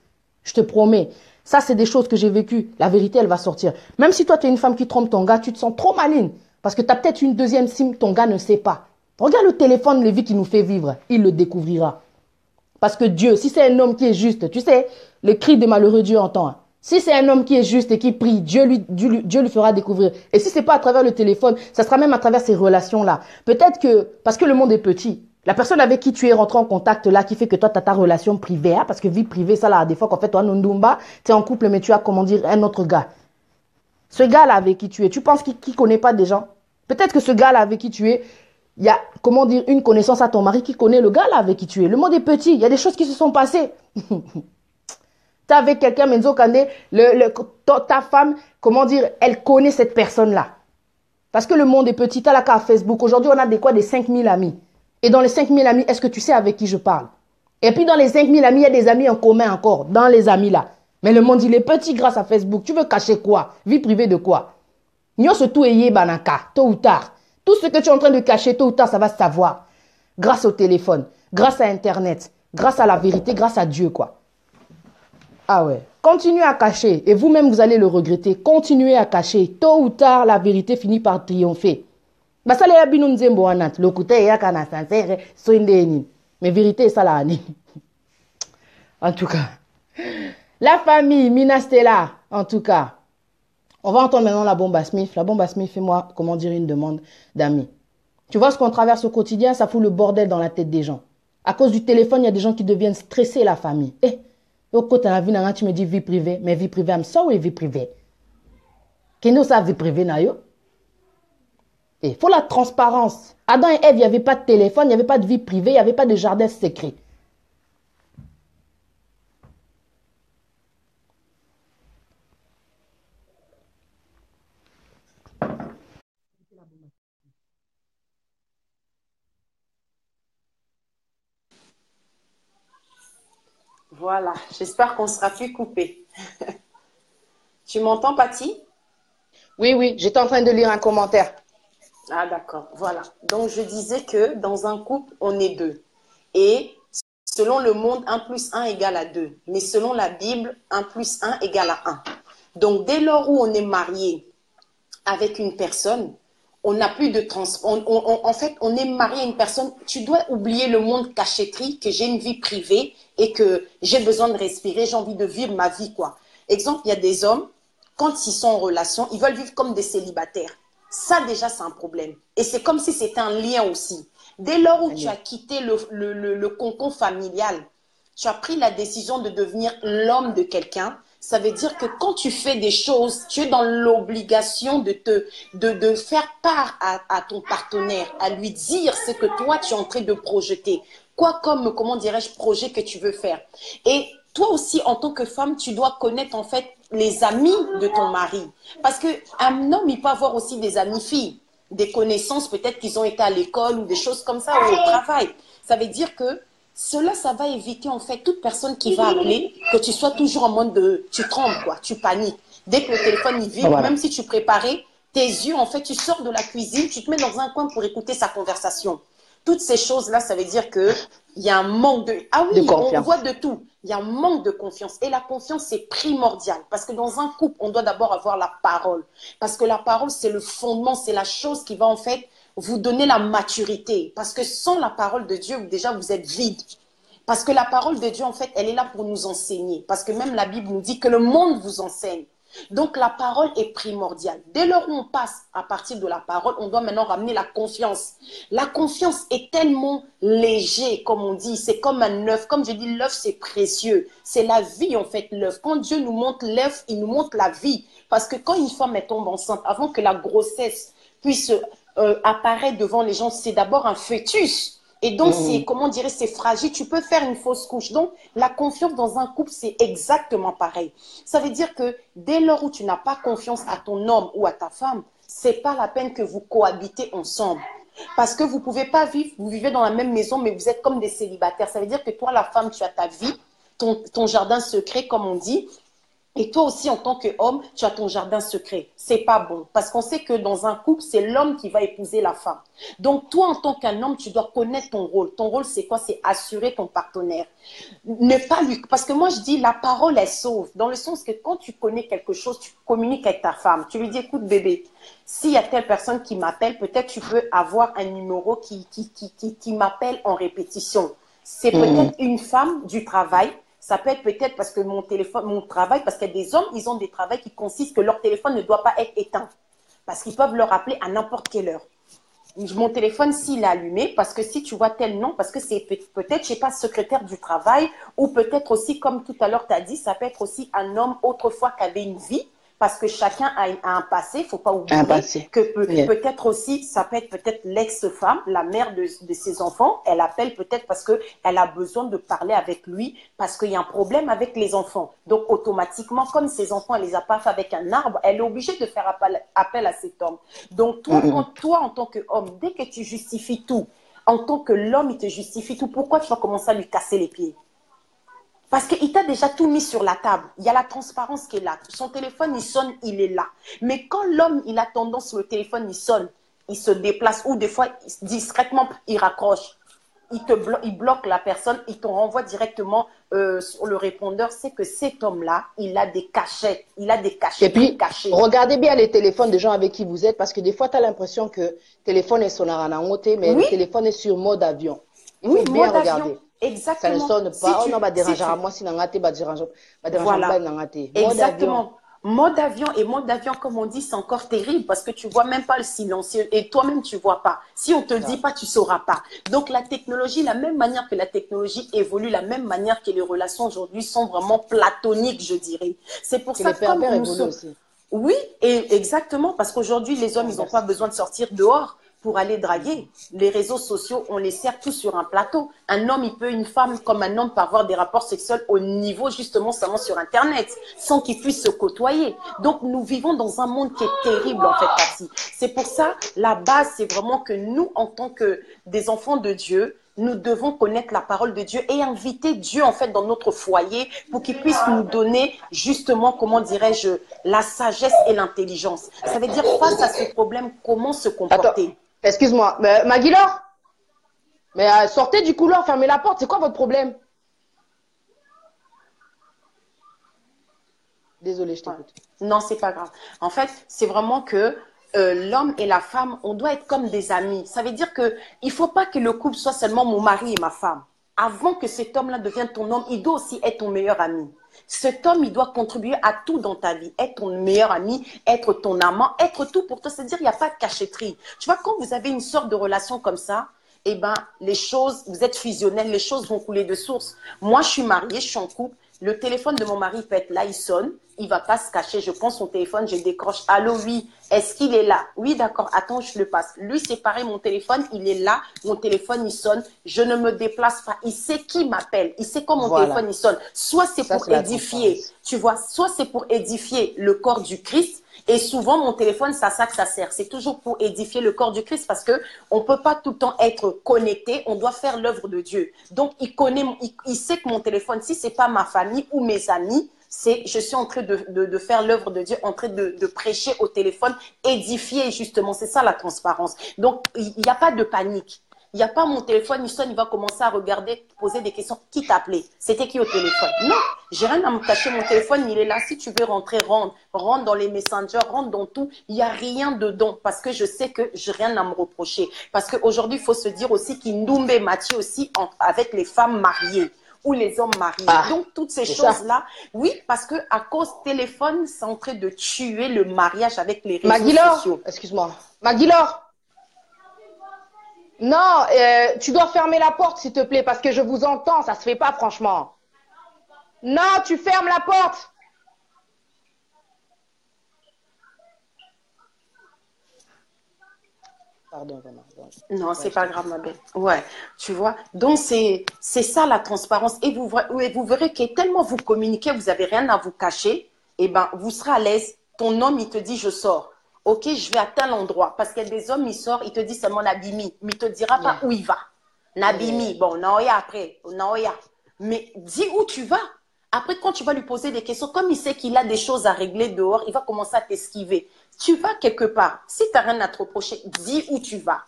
S1: Je te promets. Ça, c'est des choses que j'ai vécues. La vérité, elle va sortir. Même si toi, tu es une femme qui trompe ton gars, tu te sens trop maligne. Parce que tu as peut-être une deuxième sim, ton gars ne sait pas. Regarde le téléphone, Lévi, qui nous fait vivre. Il le découvrira. Parce que Dieu, si c'est un homme qui est juste, tu sais, le cri de malheureux Dieu entend. Hein. Si c'est un homme qui est juste et qui prie, Dieu lui fera découvrir. Et si c'est pas à travers le téléphone, ça sera même à travers ces relations-là. Peut-être que, parce que le monde est petit, la personne avec qui tu es rentré en contact là, qui fait que toi, tu as ta relation privée, hein, parce que vie privée, ça là, des fois, qu'en fait, toi, Nundumba, tu es en couple, mais tu as, comment dire, un autre gars. Ce gars-là avec qui tu es, tu penses qu'il connaît pas des gens? Peut-être que ce gars-là avec qui tu es, il y a, comment dire, une connaissance à ton mari qui connaît le gars là avec qui tu es. Le monde est petit, il y a des choses qui se sont passées. Tu es avec quelqu'un, Menzo Kandé, ta femme, comment dire, elle connaît cette personne-là. Parce que le monde est petit, tu as la carte Facebook. Aujourd'hui, on a des 5000 amis. Et dans les 5000 amis, est-ce que tu sais avec qui je parle? Et puis dans les 5000 amis, il y a des amis en commun encore, dans les amis là. Mais le monde, il est petit grâce à Facebook. Tu veux cacher quoi? Vie privée de quoi? Nyo se tout eye banaka, tôt ou tard. Tout ce que tu es en train de cacher, tôt ou tard, ça va se savoir. Grâce au téléphone, grâce à Internet, grâce à la vérité, grâce à Dieu, quoi. Ah ouais. Continuez à cacher. Et vous-même, vous allez le regretter. Continuez à cacher. Tôt ou tard, la vérité finit par triompher. Basale ya binu nzembo wanat. Lokute ya kana sincere. Mais vérité, ça là. En tout cas. La famille, Mina Stella. En tout cas. On va entendre maintenant la bombe à Smith. La bombe à Smith, fais-moi, comment dire, une demande d'amis. Tu vois ce qu'on traverse au quotidien, ça fout le bordel dans la tête des gens. À cause du téléphone, il y a des gens qui deviennent stressés, la famille. Eh, au côté de la vie, tu me dis vie privée, mais vie privée, I'm sorry, vie privée. Qui nous ça vie privée, nayo? Il faut la transparence. Adam et Ève, il n'y avait pas de téléphone, il n'y avait pas de vie privée, il n'y avait pas de jardin secret.
S2: Voilà, j'espère qu'on sera plus coupé. Tu m'entends, Patty?
S1: Oui, oui, j'étais en train de lire un commentaire.
S2: Ah, d'accord, voilà. Donc, je disais que dans un couple, on est deux. Et selon le monde, 1 plus 1 égale à 2. Mais selon la Bible, 1 plus 1 égale à 1. Donc, dès lors où on est marié avec une personne, on n'a plus de en fait, on est marié à une personne. Tu dois oublier le monde cachetterie, que j'ai une vie privée et que j'ai besoin de respirer, j'ai envie de vivre ma vie, quoi. Exemple, il y a des hommes, quand ils sont en relation, ils veulent vivre comme des célibataires. Ça, déjà, c'est un problème. Et c'est comme si c'était un lien aussi. Dès lors où tu as quitté le cocon familial, tu as pris la décision de devenir l'homme de quelqu'un, ça veut dire que quand tu fais des choses, tu es dans l'obligation de faire part à ton partenaire, à lui dire ce que toi, tu es en train de projeter. Quoi comme, comment dirais-je, projet que tu veux faire. Et toi aussi, en tant que femme, tu dois connaître en fait les amis de ton mari. Parce qu'un homme, il peut avoir aussi des amis filles, des connaissances, peut-être qu'ils ont été à l'école ou des choses comme ça, ou au travail. Ça veut dire que cela, ça va éviter en fait toute personne qui va appeler, que tu sois toujours en mode de, tu trembles quoi, tu paniques. Dès que le téléphone il vibre,
S1: Voilà.
S2: même si tu préparais, tes yeux en fait, tu sors de la cuisine, tu te mets dans un coin pour écouter sa conversation. Toutes ces choses-là, ça veut dire que il y a un manque de... Ah
S1: De
S2: oui, on
S1: confiance.
S2: voit de tout. Il y a un manque de confiance. Et la confiance, c'est primordial. Parce que dans un couple, on doit d'abord avoir la parole. Parce que la parole, c'est le fondement, c'est la chose qui va en fait vous donner la maturité. Parce que sans la parole de Dieu, déjà, vous êtes vide. Parce que la parole de Dieu, en fait, elle est là pour nous enseigner. Parce que même la Bible nous dit que le monde vous enseigne. Donc, la parole est primordiale. Dès lors où on passe à partir de la parole, on doit maintenant ramener la confiance. La confiance est tellement léger, comme on dit. C'est comme un œuf. Comme je dis, l'œuf, c'est précieux. C'est la vie, en fait, l'œuf. Quand Dieu nous montre l'œuf, il nous montre la vie. Parce que quand une femme elle tombe enceinte, avant que la grossesse puisse apparaître devant les gens, c'est d'abord un fœtus. Et donc, c'est, comment dire, c'est fragile. Tu peux faire une fausse couche. Donc, la confiance dans un couple, c'est exactement pareil. Ça veut dire que dès lors où tu n'as pas confiance à ton homme ou à ta femme, c'est pas la peine que vous cohabitez ensemble. Parce que vous pouvez pas vivre, vous vivez dans la même maison, mais vous êtes comme des célibataires. Ça veut dire que toi, la femme, tu as ta vie, ton jardin secret, comme on dit. Et toi aussi, en tant qu'homme, tu as ton jardin secret. C'est pas bon. Parce qu'on sait que dans un couple, c'est l'homme qui va épouser la femme. Donc, toi, en tant qu'un homme, tu dois connaître ton rôle. Ton rôle, c'est quoi? C'est assurer ton partenaire. Ne pas lui... Parce que moi, je dis, la parole, elle sauve. Dans le sens que quand tu connais quelque chose, tu communiques avec ta femme. Tu lui dis, écoute, bébé, s'il y a telle personne qui m'appelle, peut-être tu peux avoir un numéro qui m'appelle en répétition. C'est peut-être une femme du travail. Ça peut être peut-être parce que mon téléphone, mon travail, parce qu'il y a des hommes, ils ont des travaux qui consistent que leur téléphone ne doit pas être éteint. Parce qu'ils peuvent leur appeler à n'importe quelle heure. Mon téléphone, s'il est allumé, parce que si tu vois tel nom, parce que c'est peut-être, je sais pas, secrétaire du travail, ou peut-être aussi, comme tout à l'heure tu as dit, ça peut être aussi un homme autrefois qui avait une vie, parce que chacun a un passé, il ne faut pas oublier que peut-être aussi, ça peut être peut-être l'ex-femme, la mère de ses enfants, elle appelle peut-être parce qu'elle a besoin de parler avec lui, parce qu'il y a un problème avec les enfants. Donc automatiquement, comme ses enfants, elle les a pas fait avec un arbre, elle est obligée de faire appel à cet homme. Donc toi, toi en tant qu'homme, dès que tu justifies tout, en tant que l'homme, il te justifie tout, pourquoi tu vas commencer à lui casser les pieds? Parce qu'il t'a déjà tout mis sur la table. Il y a la transparence qui est là. Son téléphone, il sonne, il est là. Mais quand l'homme, il a tendance, le téléphone, il sonne, il se déplace, ou des fois, discrètement, il raccroche. Il bloque la personne, il te renvoie directement sur le répondeur. C'est que cet homme-là, il a des cachettes. Il a des cachettes.
S1: Et puis,
S2: cachés.
S1: regardez bien les téléphones des gens avec qui vous êtes, parce que des fois, tu as l'impression que le téléphone est sonore en côté, mais
S2: Oui.
S1: le téléphone est sur mode avion. Il
S2: Oui,
S1: faut bien
S2: mode
S1: regarder.
S2: avion. Exactement.
S1: Ça ne sonne pas.
S2: Si
S1: Oh
S2: tu-
S1: non, bah dérange
S2: si tu-
S1: à moi si n'engate, bah dérange. Bah dérange
S2: Voilà.
S1: pas, n'engate. Mode avion.
S2: Exactement. Mode avion et mode avion, comme on dit, c'est encore terrible parce que tu vois même pas le silencieux et toi-même tu vois pas. Si on te dit pas, tu sauras pas. Donc la technologie, la même manière que la technologie évolue, la même manière que les relations aujourd'hui sont vraiment platoniques, je dirais. C'est pour
S1: Que
S2: ça
S1: les
S2: que comme
S1: pervers
S2: nous
S1: évoluent
S2: sommes...
S1: aussi.
S2: Oui, et exactement, parce qu'aujourd'hui, les hommes, ils n'ont pas besoin de sortir dehors pour aller draguer. Les réseaux sociaux, on les sert tous sur un plateau. Un homme, une femme comme un homme peut avoir des rapports sexuels au niveau, justement, seulement sur Internet, sans qu'ils puissent se côtoyer. Donc, nous vivons dans un monde qui est terrible, en fait, Cathy. C'est pour ça, la base, c'est vraiment que nous, en tant que des enfants de Dieu, nous devons connaître la parole de Dieu et inviter Dieu en fait dans notre foyer pour qu'il puisse nous donner justement, comment dirais-je, la sagesse et l'intelligence. Ça veut dire face à ce problème, comment se comporter.
S1: Attends, excuse-moi, Maguilor, mais sortez du couloir, fermez la porte, c'est quoi votre problème? Désolée, je t'écoute.
S2: Non, c'est pas grave. En fait, c'est vraiment que l'homme et la femme, on doit être comme des amis. Ça veut dire que il faut pas que le couple soit seulement mon mari et ma femme. Avant que cet homme-là devienne ton homme, il doit aussi être ton meilleur ami. Cet homme, il doit contribuer à tout dans ta vie, être ton meilleur ami, être ton amant, être tout pour toi. C'est-à-dire, il n'y a pas de cachetterie. Tu vois, quand vous avez une sorte de relation comme ça, eh ben, les choses, vous êtes fusionnels, les choses vont couler de source. Moi, je suis mariée, je suis en couple. Le téléphone de mon mari peut être là, il sonne, il va pas se cacher. Je prends son téléphone, je décroche. Allô, oui, est-ce qu'il est là? Oui, d'accord, attends, je le passe. Lui, c'est pareil, mon téléphone, il est là, mon téléphone, il sonne. Je ne me déplace pas. Il sait qui m'appelle, il sait quand mon téléphone, il sonne. Soit c'est pour édifier, tu vois, soit c'est pour édifier le corps du Christ. Et souvent, mon téléphone, c'est à ça que ça sert. C'est toujours pour édifier le corps du Christ parce que on peut pas tout le temps être connecté. On doit faire l'œuvre de Dieu. Donc, il sait que mon téléphone, si c'est pas ma famille ou mes amis, je suis en train de faire l'œuvre de Dieu, en train de prêcher au téléphone, édifier justement. C'est ça la transparence. Donc, il n'y a pas de panique. Il n'y a pas mon téléphone, il sonne, il va commencer à regarder, poser des questions. Qui t'a appelé? C'était qui au téléphone? Non, j'ai rien à me cacher. Mon téléphone, il est là. Si tu veux rentrer, rentre. Rentre dans les messengers, rentre dans tout. Il n'y a rien dedans parce que je sais que j'ai rien à me reprocher. Parce qu'aujourd'hui, il faut se dire aussi qu'il Ndoumbe Mathieu aussi avec les femmes mariées ou les hommes mariés. Donc, toutes ces choses-là, oui, parce que à cause téléphone, c'est en train de tuer le mariage avec les réseaux sociaux.
S1: Excuse-moi. Maguilor, non, tu dois fermer la porte, s'il te plaît, parce que je vous entends, ça se fait pas, franchement. Non, tu fermes la porte. Pardon, vraiment.
S2: Non, c'est pas grave, ma belle. Ouais, tu vois. Donc, c'est ça la transparence. Et vous verrez que tellement vous communiquez, vous avez rien à vous cacher, et ben, vous serez à l'aise. Ton homme, il te dit, je sors. Ok, je vais à tel endroit. Parce qu'il y a des hommes, ils sortent, ils te disent seulement Nabimi. Mais il te dira pas où il va. Nabimi, bon, Naoya après, Naoya. Mais dis où tu vas. Après, quand tu vas lui poser des questions, comme il sait qu'il a des choses à régler dehors, il va commencer à t'esquiver. Tu vas quelque part. Si tu n'as rien à te reprocher, dis où tu vas.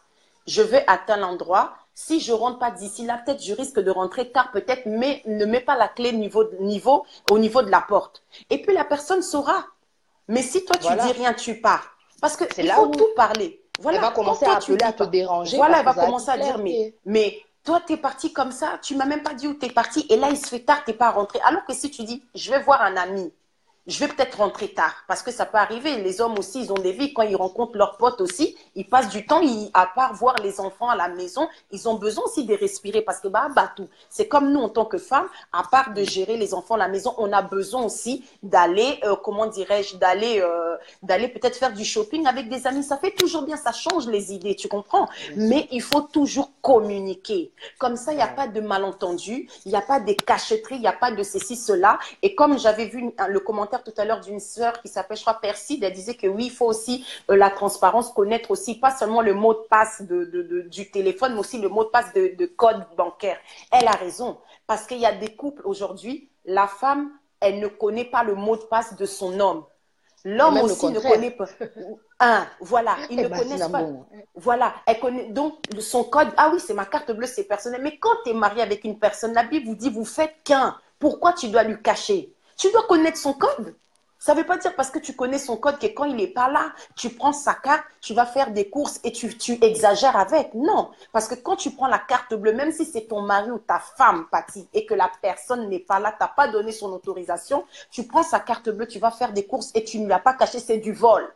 S2: Je vais à tel endroit. Si je ne rentre pas d'ici là, peut-être je risque de rentrer tard, peut-être, mais ne mets pas la clé au niveau de la porte. Et puis la personne saura. Mais si toi, tu dis rien, tu pars. Parce qu'il faut tout parler. Voilà.
S1: Elle va commencer à appeler, à te déranger.
S2: Voilà, elle va commencer à dire, mais toi, tu es parti comme ça, tu m'as même pas dit où tu es parti, et là, il se fait tard, tu n'es pas rentré. Alors que si tu dis, je vais voir un ami, je vais peut-être rentrer tard, parce que ça peut arriver. Les hommes aussi, ils ont des vies. Quand ils rencontrent leurs potes aussi, ils passent du temps, à part voir les enfants à la maison, ils ont besoin aussi de respirer, parce que tout. C'est comme nous, en tant que femmes, à part de gérer les enfants à la maison, on a besoin aussi d'aller, comment dirais-je, d'aller peut-être faire du shopping avec des amis. Ça fait toujours bien, ça change les idées, tu comprends? Mais il faut toujours communiquer. Comme ça, il n'y a pas de malentendu, il n'y a pas de cachotterie, il n'y a pas de ceci, cela. Et comme j'avais vu le commentaire commentaire tout à l'heure d'une sœur qui s'appelle, je crois, Perside. Elle disait que oui, il faut aussi la transparence, connaître aussi pas seulement le mot de passe du téléphone, mais aussi le mot de passe de code bancaire. Elle a raison. Parce qu'il y a des couples aujourd'hui, la femme, elle ne connaît pas le mot de passe de son homme. L'homme aussi ne connaît pas. Voilà, ils ne connaissent pas. Voilà, elle connaît donc son code. Ah oui, c'est ma carte bleue, c'est personnel. Mais quand tu es marié avec une personne, la Bible vous dit, vous faites qu'un. Pourquoi tu dois lui cacher? Tu dois connaître son code. Ça ne veut pas dire parce que tu connais son code que quand il n'est pas là, tu prends sa carte, tu vas faire des courses et tu exagères avec. Non, parce que quand tu prends la carte bleue, même si c'est ton mari ou ta femme, Patty, et que la personne n'est pas là, tu n'as pas donné son autorisation, tu prends sa carte bleue, tu vas faire des courses et tu ne l'as pas caché, c'est du vol.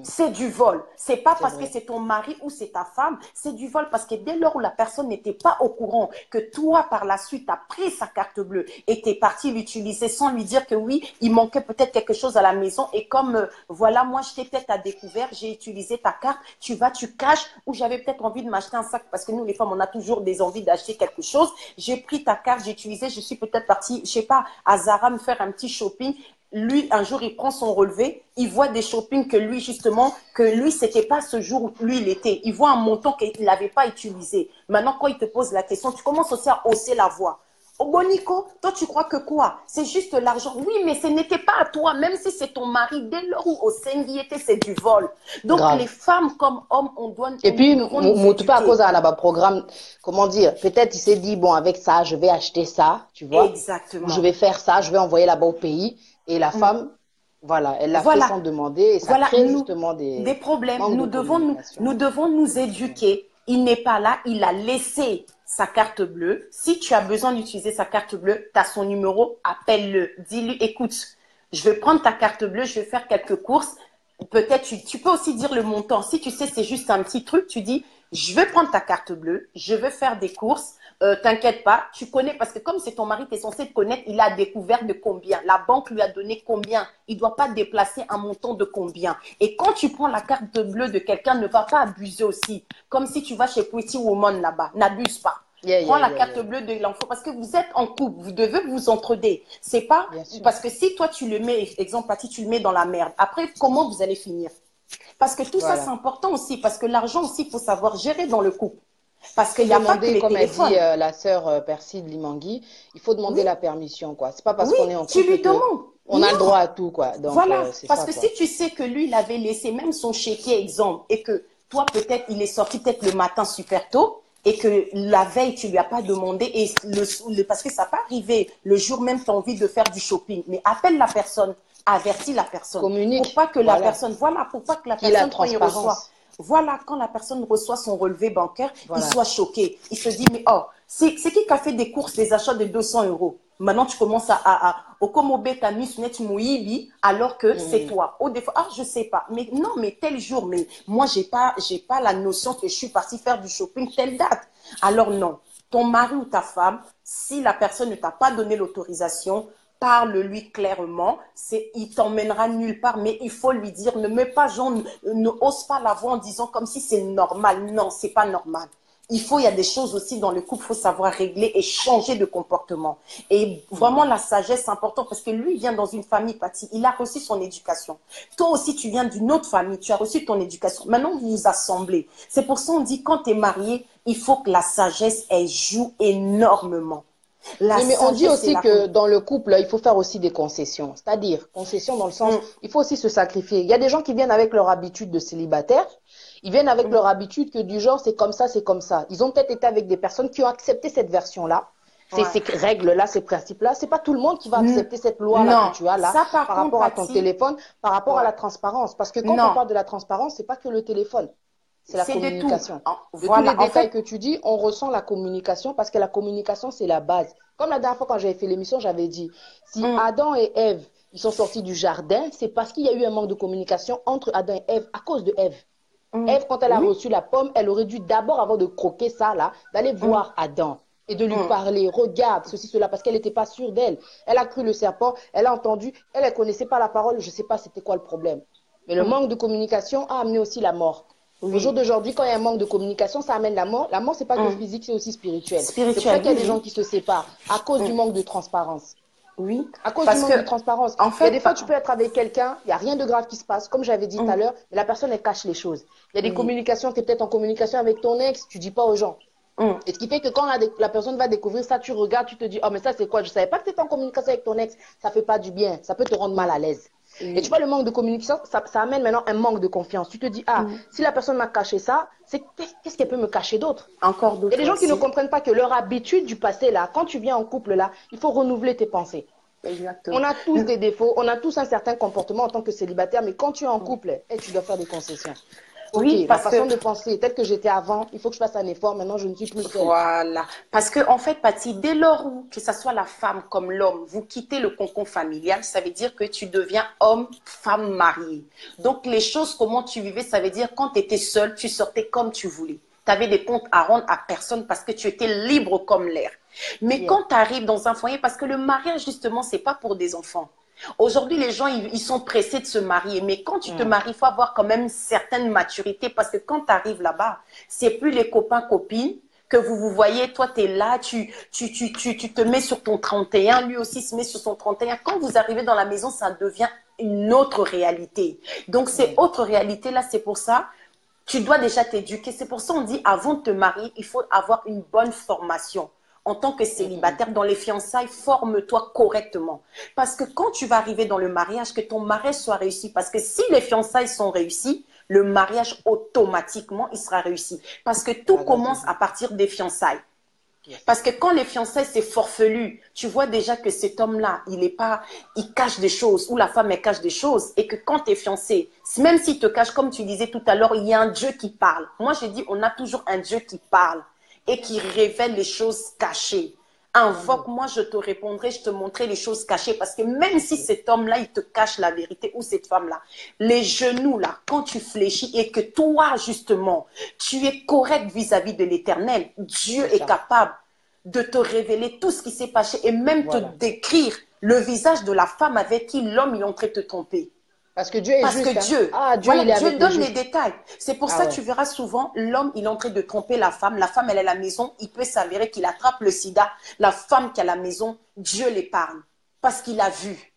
S2: C'est du vol. C'est pas parce que c'est ton mari ou c'est ta femme, c'est du vol parce que dès lors où la personne n'était pas au courant que toi, par la suite, as pris sa carte bleue et t'es parti l'utiliser sans lui dire que oui, il manquait peut-être quelque chose à la maison et comme, voilà, moi, je t'ai peut-être à découvert, j'ai utilisé ta carte, tu caches ou j'avais peut-être envie de m'acheter un sac parce que nous, les femmes, on a toujours des envies d'acheter quelque chose. J'ai pris ta carte, j'ai utilisé, je suis peut-être partie, je sais pas, à Zara me faire un petit shopping. Lui, un jour, il prend son relevé, il voit des shoppings que lui, justement, que lui, c'était pas ce jour où lui, il était. Il voit un montant qu'il n'avait pas utilisé. Maintenant, quand il te pose la question, tu commences aussi à hausser la voix. Oh, Bonico, toi, tu crois que quoi? C'est juste l'argent. Oui, mais ce n'était pas à toi, même si c'est ton mari. Dès lors où au était, c'est du vol. Donc, les femmes comme hommes, on doit...
S1: Et puis, pas à cause de la programme, comment dire, peut-être il s'est dit, bon, avec ça, je vais acheter ça, tu vois.
S2: Exactement.
S1: Ou je vais faire ça, je vais envoyer là-bas au pays. Et la femme, voilà, elle l'a fait sans demander et ça crée justement des
S2: problèmes. Nous devons nous éduquer. Il n'est pas là, il a laissé sa carte bleue. Si tu as besoin d'utiliser sa carte bleue, tu as son numéro, appelle-le. Dis-lui, écoute, je vais prendre ta carte bleue, je vais faire quelques courses. Peut-être, tu peux aussi dire le montant. Si tu sais, c'est juste un petit truc, tu dis, je vais prendre ta carte bleue, je vais faire des courses. T'inquiète pas, tu connais, parce que comme c'est ton mari, tu es censé te connaître, il a découvert de combien. La banque lui a donné combien. Il ne doit pas déplacer un montant de combien. Et quand tu prends la carte bleue de quelqu'un, ne va pas abuser aussi. Comme si tu vas chez Pretty Woman là-bas. N'abuse pas. Prends la carte bleue de l'enfant parce que vous êtes en couple, vous devez vous entraider. C'est pas parce que si toi tu le mets, exemple, Patty, tu le mets dans la merde. Après, comment vous allez finir? Parce que tout ça, c'est important aussi. Parce que l'argent aussi, il faut savoir gérer dans le couple. Parce qu'il n'y a pas que les
S1: comme
S2: téléphones.
S1: a dit la sœur Perside Limangui, il faut demander la permission, quoi. C'est pas parce qu'on est en couple
S2: tu lui demandes.
S1: On a le droit à tout, quoi. Donc,
S2: voilà, parce
S1: ça,
S2: que si tu sais que lui, il avait laissé même son chéquier, exemple, et que toi, peut-être, il est sorti peut-être le matin super tôt, et que la veille, tu lui as pas demandé, et parce que ça peut arriver, le jour même, tu as envie de faire du shopping, mais appelle la personne, avertis la personne.
S1: Communique.
S2: Pour pas que la personne, pour pas que la personne, quand il reçoit, quand la personne reçoit son relevé bancaire, il soit choqué. Il se dit, mais oh, c'est qui a fait des courses, des achats de 200 €? Maintenant, tu commences au Komobe, t'as mis net mouili, alors que c'est toi. Au défaut, je sais pas. Mais non, mais tel jour, mais moi, j'ai pas la notion que je suis partie faire du shopping telle date. Alors non. Ton mari ou ta femme, si la personne ne t'a pas donné l'autorisation, parle-lui clairement, il t'emmènera nulle part, mais il faut lui dire, ne ose pas la voix en disant comme si c'est normal. Non, c'est pas normal. Il y a des choses aussi dans le couple, il faut savoir régler et changer de comportement. Et vraiment, la sagesse, c'est important parce que lui, il vient dans une famille, Patty, il a reçu son éducation. Toi aussi, tu viens d'une autre famille, tu as reçu ton éducation. Maintenant, vous vous assemblez. C'est pour ça qu'on dit, quand tu es marié, il faut que la sagesse, elle joue énormément.
S1: Mais on dit aussi que dans le couple, il faut faire aussi des concessions. C'est-à-dire, concessions dans le sens, il faut aussi se sacrifier. Il y a des gens qui viennent avec leur habitude de célibataire. Ils viennent avec leur habitude que du genre, c'est comme ça, c'est comme ça. Ils ont peut-être été avec des personnes qui ont accepté cette version-là, ces règles-là, ces principes-là. C'est pas tout le monde qui va accepter cette loi-là que tu as là, par rapport à ton téléphone, par rapport à la transparence. Parce que quand on parle de la transparence, c'est pas que le téléphone. C'est la communication. De tous les détails que tu dis, on ressent la communication parce que la communication, c'est la base. Comme la dernière fois quand j'avais fait l'émission, j'avais dit, si Adam et Ève, ils sont sortis du jardin, c'est parce qu'il y a eu un manque de communication entre Adam et Ève, à cause de Ève. Ève, quand elle a reçu la pomme, elle aurait dû d'abord, avant de croquer ça, là, d'aller voir Adam et de lui parler, regarde, ceci, cela, parce qu'elle n'était pas sûre d'elle. Elle a cru le serpent, elle a entendu, elle ne connaissait pas la parole, je ne sais pas c'était quoi le problème. Mais le manque de communication a amené aussi la mort. Au jour d'aujourd'hui, quand il y a un manque de communication, ça amène la mort. La mort, ce n'est pas que physique, c'est aussi spirituel. C'est pour ça qu'il y a des gens qui se séparent à cause du manque de transparence.
S2: Oui,
S1: À cause du
S2: parce
S1: manque de
S2: que,
S1: transparence.
S2: en
S1: Il y a
S2: fait,
S1: des fois, tu peux être avec quelqu'un, il n'y a rien de grave qui se passe, comme j'avais dit tout à l'heure, mais la personne, elle cache les choses. Il y a des
S2: oui,
S1: communications, tu es peut-être en communication avec ton ex, tu dis pas aux gens.
S2: hum,
S1: Et ce qui fait que quand la personne va découvrir ça, tu regardes, tu te dis, oh, mais ça, c'est quoi? Je savais pas que tu étais en communication avec ton ex. Ça fait pas du bien. Ça peut te rendre mal à l'aise. Et tu
S2: oui,
S1: vois, le manque de communication, ça amène maintenant un manque de confiance. Tu te dis, ah,
S2: hum.
S1: si la personne m'a caché ça, qu'est-ce qu'elle peut me cacher d'autre?
S2: Encore
S1: Il y a des
S2: d'autres
S1: gens qui ne
S2: aussi.
S1: comprennent pas que leur habitude du passé, là, quand tu viens en couple, là, il faut renouveler tes pensées. On
S2: Exactement.
S1: a tous des défauts, on a tous un certain comportement en tant que célibataire, mais quand tu es en couple, tu dois faire des concessions. Ok,
S2: Oui,
S1: ma
S2: parce que
S1: façon de penser, telle que j'étais avant, il faut que je fasse un effort, maintenant je ne suis plus seule.
S2: voilà. Parce que, en fait, Patty, dès lors où, que ce soit la femme comme l'homme, vous quittez le cocon familial, ça veut dire que tu deviens homme, femme mariée. Donc, les choses, comment tu vivais, ça veut dire quand tu étais seule, tu sortais comme tu voulais. Tu avais des comptes à rendre à personne parce que tu étais libre comme l'air. Mais
S1: Yeah.
S2: quand tu arrives dans un foyer, parce que le mariage, justement, c'est pas pour des enfants. Aujourd'hui, les gens, ils sont pressés de se marier. Mais quand tu te
S1: Mm.
S2: maries, il faut avoir quand même une certaine maturité. Parce que quand tu arrives là-bas, c'est plus les copains, copines que vous voyez. Toi, tu es là, tu te mets sur ton 31. Lui aussi se met sur son 31. Quand vous arrivez dans la maison, ça devient une autre réalité. Donc, ces
S1: Yeah.
S2: autres réalités-là, c'est pour ça tu dois déjà t'éduquer. C'est pour ça qu'on dit, avant de te marier, il faut avoir une bonne formation. En tant que
S1: Mm, mm,
S2: célibataire, dans les fiançailles, forme-toi correctement. Parce que quand tu vas arriver dans le mariage, que ton mariage soit réussi. Parce que si les fiançailles sont réussies, le mariage, automatiquement, il sera réussi. Parce que tout
S1: Voilà, c'est
S2: commence
S1: ça.
S2: à partir des fiançailles.
S1: Yes.
S2: Parce que quand les fiançailles, c'est forfelu, tu vois déjà que cet homme-là, il est pas, il cache des choses, ou la femme, elle cache des choses, et que quand tu es fiancé, même s'il te cache, comme tu disais tout à l'heure, il y a un Dieu qui parle. Moi, je dis, on a toujours un Dieu qui parle et qui révèle les choses cachées.
S1: Mhm.
S2: Invoque-moi, je te répondrai, je te montrerai les choses cachées. Parce que même si cet homme-là, il te cache la vérité, ou cette femme-là, les genoux, là, quand tu fléchis et que toi, justement, tu es correct vis-à-vis de l'éternel, Dieu
S1: C'est
S2: est
S1: ça.
S2: capable de te révéler tout ce qui s'est passé et même te
S1: Voilà.
S2: décrire le visage de la femme avec qui l'homme il est en train de te tromper.
S1: Parce que Dieu est
S2: Parce que
S1: juste, hein.
S2: Dieu,
S1: Ah, Dieu,
S2: voilà,
S1: il est
S2: Dieu
S1: avec les
S2: donne les
S1: justes.
S2: détails. C'est pour
S1: Ah
S2: ça que
S1: ouais.
S2: tu verras souvent l'homme, il est en train de tromper la femme, elle est à la maison, il peut s'avérer qu'il attrape le sida. La femme qui est à la maison, Dieu l'épargne. Parce qu'il a vu.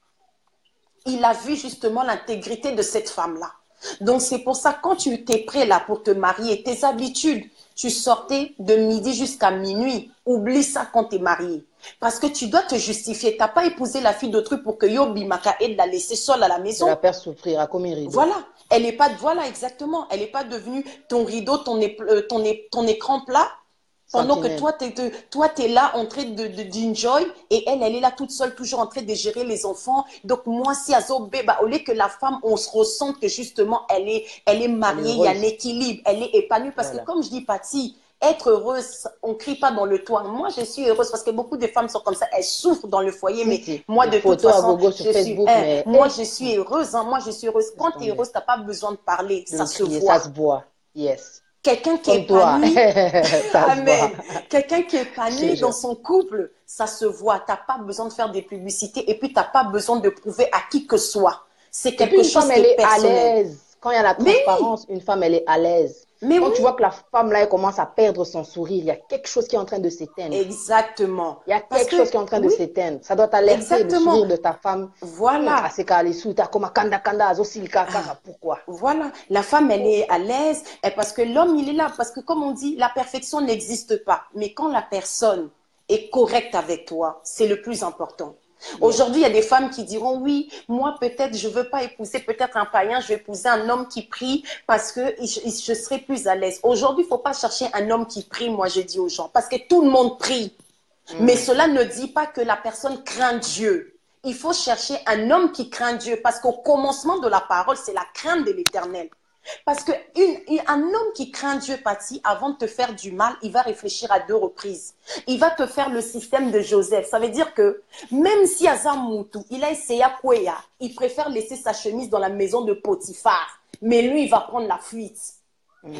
S2: Il a vu justement l'intégrité de cette femme-là. Donc c'est pour ça, quand tu étais prêt là pour te marier, tes habitudes, tu sortais de midi jusqu'à minuit. Oublie ça quand tu es marié. Parce que tu dois te justifier. Tu n'as pas épousé la fille d'autrui pour que Yobi Maka aide la laisser seule à la
S1: De la
S2: maison.
S1: faire souffrir à comme un rideau.
S2: Voilà. Elle n'est pas, voilà, exactement. Elle n'est pas devenue ton rideau, ton écran plat, pendant que
S1: Sentinelle.
S2: toi, tu es là en train d'enjoy et elle est là toute seule, toujours en train de gérer les enfants. Donc, moi, si Azobe, bah, au lieu que la femme, on se ressente que justement, elle est
S1: Elle est
S2: mariée, il y a un
S1: heureuse.
S2: équilibre, elle est épanouie. Parce que,
S1: Voilà.
S2: comme je dis, Patty, être heureuse, on ne crie pas dans le toit. Moi, je suis heureuse parce que beaucoup de femmes sont comme ça. Elles souffrent dans le foyer,
S1: Si,
S2: mais
S1: si.
S2: moi,
S1: Les
S2: de toute
S1: photos à
S2: façon,
S1: gogo sur Facebook, mais
S2: moi, je suis heureuse. Hein. Moi, je suis heureuse.
S1: laisse
S2: Quand tu es
S1: tomber.
S2: heureuse, tu n'as pas besoin de parler.
S1: De
S2: Ça se
S1: crier, ça se
S2: voit.
S1: voit. Yes.
S2: Quelqu'un qui est
S1: Comme toi.
S2: épanoui,
S1: Ça se voit.
S2: amen. Quelqu'un qui est
S1: Je te
S2: épanoui dans
S1: jure.
S2: son couple, ça se voit. Tu n'as pas besoin de faire des publicités et puis tu n'as pas besoin de prouver à qui que ce soit. C'est
S1: Et puis
S2: quelque
S1: une femme,
S2: chose qui
S1: elle
S2: est
S1: est à
S2: personnel.
S1: l'aise. Quand il y a la
S2: Mais oui,
S1: transparence, une femme, elle est à l'aise.
S2: mais
S1: Quand
S2: oui,
S1: tu vois que la femme, là, elle commence à perdre son sourire, il y a quelque chose qui est en train de s'éteindre.
S2: exactement.
S1: Il y a
S2: Parce
S1: quelque
S2: que,
S1: chose qui est en train de
S2: oui,
S1: s'éteindre. Ça doit t'alerter, le
S2: exactement.
S1: sourire de ta femme.
S2: Voilà.
S1: Pourquoi?
S2: Voilà, la femme, elle est à l'aise parce que l'homme, il est là. Parce que comme on dit, la perfection n'existe pas. Mais quand la personne est correcte avec toi, c'est le plus important.
S1: Yes.
S2: Aujourd'hui, il y a des femmes qui diront, oui, moi peut-être je veux pas épouser peut-être un païen, je vais épouser un homme qui prie parce que je serai plus à l'aise. Aujourd'hui, il faut pas chercher un homme qui prie, moi je dis aux gens, parce que tout le monde prie. Mais cela ne dit pas que la personne craint Dieu. Il faut chercher un homme qui craint Dieu parce qu'au commencement de la parole, c'est la crainte de l'Éternel. Parce que un homme qui craint Dieu, Patty, avant de te faire du mal, il va réfléchir à 2 reprises. Il va te faire le système de Joseph. Ça veut dire que même si Azam Moutou, il a essayé à Kouya, il préfère laisser sa chemise dans la maison de Potiphar. Mais lui, il va prendre la fuite.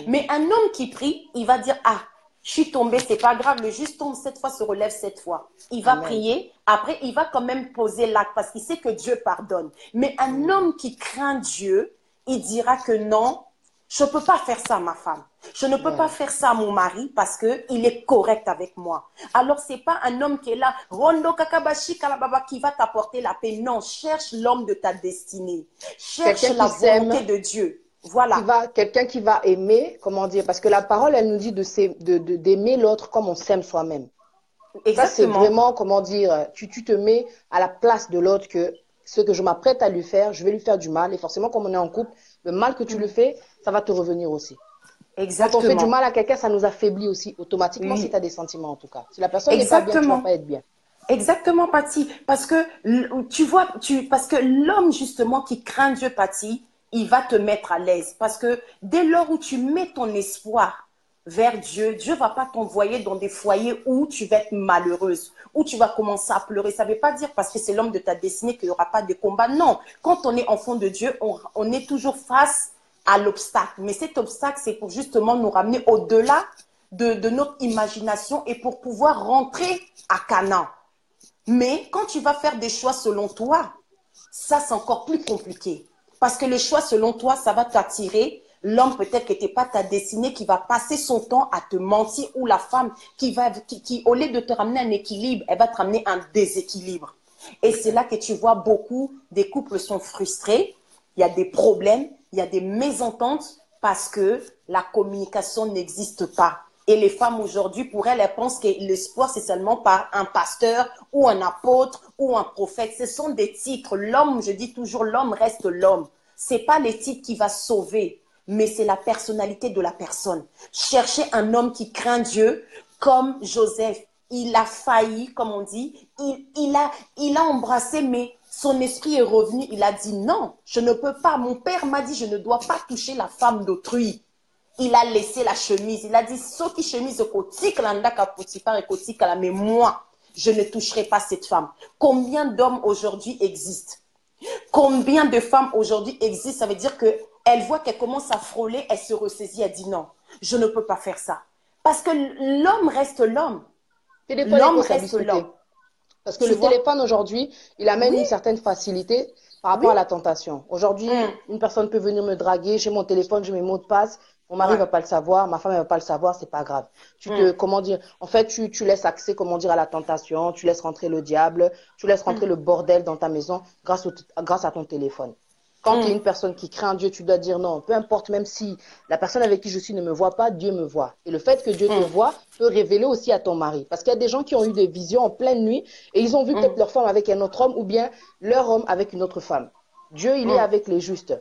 S2: Mais un homme qui prie, il va dire, ah, je suis tombé, c'est pas grave, le juste tombe 7 fois, se relève 7 fois. Il va
S1: Amen.
S2: prier, après il va quand même poser l'acte parce qu'il sait que Dieu pardonne. Mais un homme qui craint Dieu, il dira que non, Je ne peux pas faire ça à ma femme. Je ne peux pas faire ça à mon mari parce qu'il est correct avec moi. Alors, ce n'est pas un homme qui est là, Rondo Kakabashi Kalababa, qui va t'apporter la paix. Non, cherche l'homme de ta destinée. Cherche la volonté de Dieu. Voilà.
S1: Quelqu'un qui va aimer, comment dire, parce que la parole, elle nous dit d'aimer l'autre comme on s'aime soi-même. Ça, c'est vraiment, comment dire, tu te mets à la place de l'autre, que ce que je m'apprête à lui faire, je vais lui faire du mal. Et forcément, comme on est en couple, le mal que tu le fais, ça va te revenir aussi.
S2: Exactement.
S1: Quand on fait du mal à quelqu'un, ça nous affaiblit aussi automatiquement si tu as des sentiments en tout cas. Si la personne n'est pas bien, tu ne vas pas être bien.
S2: Exactement, Patty. Parce que tu vois, parce que l'homme justement qui craint Dieu, Patty, il va te mettre à l'aise. Parce que dès lors où tu mets ton espoir vers Dieu, Dieu ne va pas t'envoyer dans des foyers où tu vas être malheureuse, où tu vas commencer à pleurer. Ça ne veut pas dire parce que c'est l'homme de ta destinée qu'il n'y aura pas de combat. Non, quand on est enfant de Dieu, on est toujours face à l'obstacle. Mais cet obstacle, c'est pour justement nous ramener au-delà de notre imagination et pour pouvoir rentrer à Canaan. Mais quand tu vas faire des choix selon toi, ça c'est encore plus compliqué. Parce que les choix selon toi, ça va t'attirer l'homme peut-être qui n'était pas ta destinée, qui va passer son temps à te mentir, ou la femme qui au lieu de te ramener un équilibre, elle va te ramener un déséquilibre. Et c'est là que tu vois beaucoup des couples sont frustrés, il y a des problèmes, il y a des mésententes parce que la communication n'existe pas. Et les femmes aujourd'hui, pour elles, elles pensent que l'espoir, c'est seulement par un pasteur ou un apôtre ou un prophète. Ce sont des titres. L'homme, je dis toujours, l'homme reste l'homme. Ce n'est pas les titres qui va sauver, mais c'est la personnalité de la personne. Cherchez un homme qui craint Dieu comme Joseph. Il a failli, comme on dit, il a embrassé, mais son esprit est revenu. Il a dit non, je ne peux pas. Mon père m'a dit, je ne dois pas toucher la femme d'autrui. Il a laissé la chemise. Il a dit, Soki chemise mais moi, je ne toucherai pas cette femme. Combien d'hommes aujourd'hui existent? Combien de femmes aujourd'hui existent? Ça veut dire qu'elle voit qu'elle commence à frôler, elle se ressaisit, elle dit non, je ne peux pas faire ça. Parce que l'homme reste l'homme.
S1: L'homme reste l'homme. Parce que le téléphone aujourd'hui, il amène une certaine facilité par rapport à la tentation. Aujourd'hui, une personne peut venir me draguer, j'ai mon téléphone, j'ai mes mots de passe, mon mari ne va pas le savoir, ma femme ne va pas le savoir, c'est pas grave. Comment dire, en fait, tu laisses accès, comment dire, à la tentation, tu laisses rentrer le diable, tu laisses rentrer le bordel dans ta maison grâce à ton téléphone. Quand tu es une personne qui craint Dieu, tu dois dire non. Peu importe, même si la personne avec qui je suis ne me voit pas, Dieu me voit. Et le fait que Dieu te voit peut révéler aussi à ton mari. Parce qu'il y a des gens qui ont eu des visions en pleine nuit et ils ont vu peut-être leur femme avec un autre homme ou bien leur homme avec une autre femme. Dieu, il est avec les justes.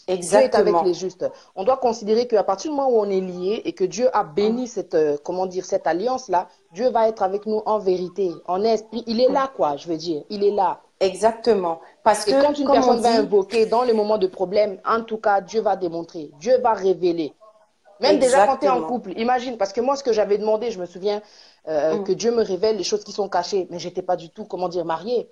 S1: Exactement. Dieu est avec les justes. On doit considérer qu'à partir du moment où on est lié et que Dieu a béni cette alliance-là, Dieu va être avec nous en vérité, en esprit. Il est là, quoi, je veux dire. Il est là.
S2: Exactement. Parce que
S1: quand une personne va invoquer dans les moments de problème, en tout cas, Dieu va démontrer, Dieu va révéler. Même déjà quand tu es en couple, imagine, parce que moi, ce que j'avais demandé, je me souviens que Dieu me révèle les choses qui sont cachées, mais je n'étais pas du tout, mariée.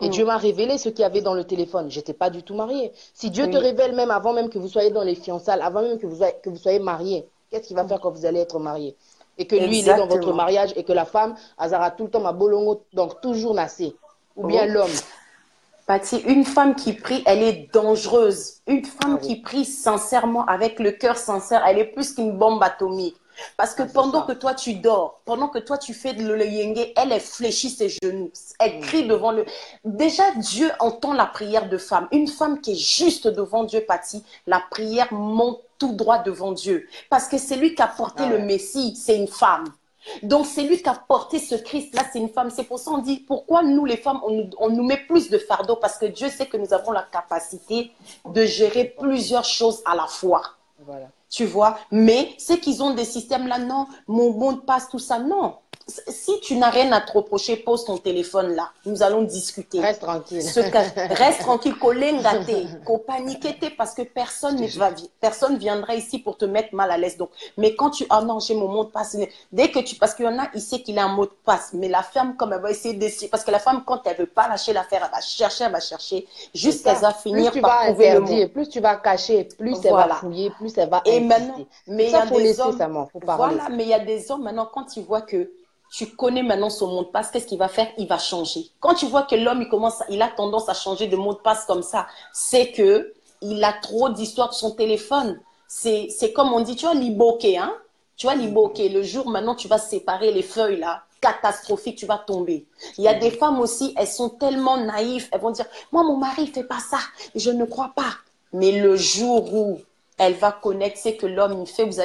S1: Et Dieu m'a révélé ce qu'il y avait dans le téléphone. Je n'étais pas du tout mariée. Si Dieu te révèle même avant même que vous soyez dans les fiançailles, avant même que vous soyez mariés, qu'est-ce qu'il va faire quand vous allez être mariés? Et que lui, il est dans votre mariage et que la femme, Azara, tout le temps, ma bolongo, donc toujours nassé. Ou bien l'homme.
S2: Patty, une femme qui prie, elle est dangereuse. Une femme qui prie sincèrement, avec le cœur sincère, elle est plus qu'une bombe atomique. Parce que pendant que toi tu dors, pendant que toi tu fais le yenge, elle fléchit ses genoux, elle crie devant le... Déjà, Dieu entend la prière de femme. Une femme qui est juste devant Dieu, Patty, la prière monte tout droit devant Dieu. Parce que c'est lui qui a porté le Messie, c'est une femme. Donc, c'est lui qui a porté ce Christ-là, c'est une femme. C'est pour ça qu'on dit, pourquoi nous, les femmes, on nous met plus de fardeau? Parce que Dieu sait que nous avons la capacité de gérer plusieurs choses à la fois. Voilà. Tu vois? Mais c'est qu'ils ont des systèmes là, non, mon mot de passe, tout ça, non. Si tu n'as rien à te reprocher, pose ton téléphone là. Nous allons discuter.
S1: Reste tranquille.
S2: Reste tranquille, paniquer parce que personne viendra ici pour te mettre mal à l'aise. Donc, mais quand ah non, j'ai mon mot de passe. Dès que parce qu'il y en a, il sait qu'il a un mot de passe. Mais la femme, comme elle va essayer d'essayer, parce que la femme, quand elle veut pas lâcher l'affaire, elle va chercher, jusqu'à finir par trouver le mot.
S1: Plus tu vas cacher, plus elle va fouiller, plus elle va insister.
S2: Maintenant, mais il y a des hommes,
S1: voilà,
S2: mais il y a des hommes maintenant, quand ils voient que tu connais maintenant son mot de passe, qu'est-ce qu'il va faire? Il va changer. Quand tu vois que l'homme, il a tendance à changer de mot de passe comme ça, c'est que il a trop d'histoires sur son téléphone. c'est comme on dit, tu vois, l'iboké, hein? Tu vois, l'iboké, le jour maintenant tu vas séparer les feuilles là, catastrophique, tu vas tomber. Il y a des femmes aussi, elles sont tellement naïves, elles vont dire, moi mon mari ne fait pas ça, je ne crois pas. Mais le jour où elle va connaître ce que l'homme il fait, vous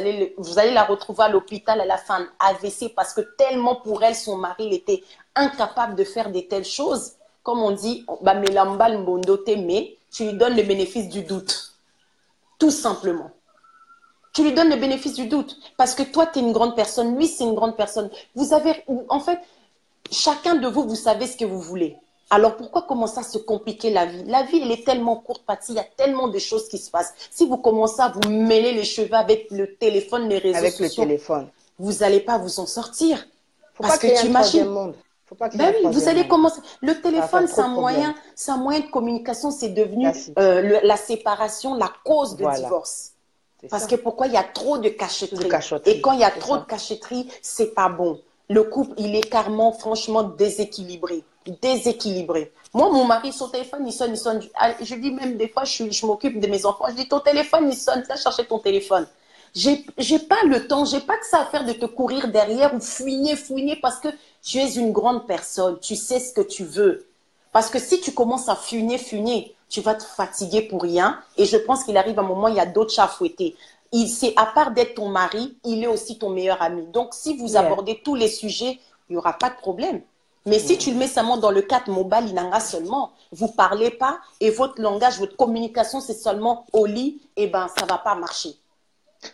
S2: allez la retrouver à l'hôpital à la fin AVC parce que tellement pour elle, son mari il était incapable de faire de telles choses. Comme on dit, bah, mais tu lui donnes le bénéfice du doute. Tout simplement. Tu lui donnes le bénéfice du doute. Parce que toi, tu es une grande personne, lui, c'est une grande personne. Vous avez, en fait, chacun de vous, vous savez ce que vous voulez. Alors pourquoi commencer à se compliquer la vie? La vie, elle est tellement courte, Patty, il y a tellement de choses qui se passent. Si vous commencez à vous mêler les cheveux avec le téléphone, les réseaux sociaux,
S1: le téléphone.
S2: vous n'allez pas vous en sortir.
S1: Faut pas créer un troisième monde. Faut pas créer un
S2: Ben oui, vous
S1: troisième
S2: allez
S1: monde.
S2: commencer. Le téléphone,
S1: c'est un
S2: moyen de communication, c'est devenu
S1: Classique.
S2: la séparation, la cause de
S1: Voilà.
S2: divorce. Parce
S1: Ça.
S2: que pourquoi il y a trop de cachotterie.
S1: cachotterie.
S2: Et quand il y a trop de cachotterie, c'est pas bon. Le couple, il est carrément, franchement, déséquilibré. Déséquilibré. Moi, mon mari, son téléphone, il sonne. Je dis même des fois, je m'occupe de mes enfants. Je dis, ton téléphone, il sonne. Va chercher ton téléphone. J'ai pas le temps, j'ai pas que ça à faire de te courir derrière ou fouiner parce que tu es une grande personne. Tu sais ce que tu veux. Parce que si tu commences à fuiner, tu vas te fatiguer pour rien. Et je pense qu'il arrive un moment, il y a d'autres chats à fouetter. C'est à part d'être ton mari, il est aussi ton meilleur ami. Donc, si vous abordez tous les sujets, il n'y aura pas de problème. Mais si tu le mets seulement dans le cadre mobile, il n'en a seulement. Vous ne parlez pas et votre langage, votre communication, c'est seulement au lit, et ben, ça ne va pas marcher.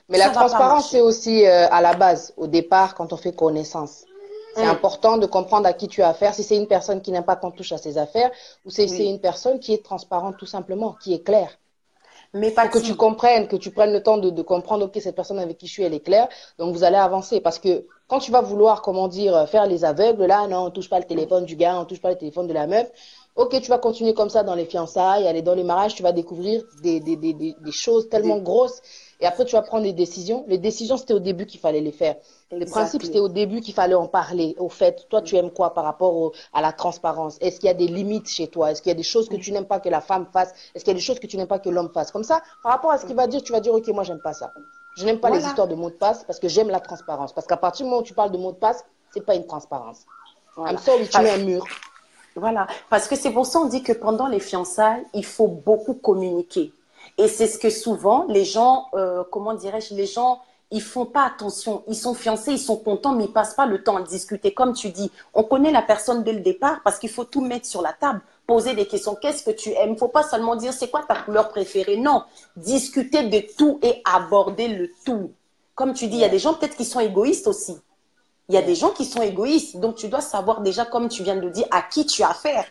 S1: Mais la transparence, c'est aussi à la base, au départ, quand on fait connaissance. C'est important de comprendre à qui tu as affaire, si c'est une personne qui n'aime pas qu'on touche à ses affaires, ou si c'est une personne qui est transparente tout simplement, qui est claire. Mais faut que tu comprennes, que tu prennes le temps de comprendre, ok, cette personne avec qui je suis, elle est claire, donc vous allez avancer. Parce que quand tu vas vouloir, comment dire, faire les aveugles, là, non, on touche pas le téléphone du gars, on touche pas le téléphone de la meuf. Ok, tu vas continuer comme ça dans les fiançailles, aller dans les mariages, tu vas découvrir des choses tellement grosses. Et après, tu vas prendre des décisions. Les décisions, c'était au début qu'il fallait les faire. Le principe, c'était au début qu'il fallait en parler. Au fait, toi, tu aimes quoi par rapport à la transparence? Est-ce qu'il y a des limites chez toi? Est-ce qu'il y a des choses que tu n'aimes pas que la femme fasse? Est-ce qu'il y a des choses que tu n'aimes pas que l'homme fasse? Comme ça, par rapport à ce qu'il va dire, tu vas dire, ok, moi, j'aime pas ça. Je n'aime pas les histoires de mots de passe parce que j'aime la transparence. Parce qu'à partir du moment où tu parles de mots de passe, c'est pas une transparence. I'm sorry, tu mets un mur.
S2: Voilà, parce que c'est pour ça qu'on dit que pendant les fiançailles, il faut beaucoup communiquer. Et c'est ce que souvent, les gens, comment dirais-je, les gens, ils font pas attention. Ils sont fiancés, ils sont contents, mais ils passent pas le temps à discuter. Comme tu dis, on connaît la personne dès le départ parce qu'il faut tout mettre sur la table, poser des questions. Qu'est-ce que tu aimes? Il faut pas seulement dire c'est quoi ta couleur préférée. Non, discuter de tout et aborder le tout. Comme tu dis, il y a des gens peut-être qui sont égoïstes aussi. Il y a des gens qui sont égoïstes. Donc, tu dois savoir déjà, comme tu viens de le dire, à qui tu as affaire.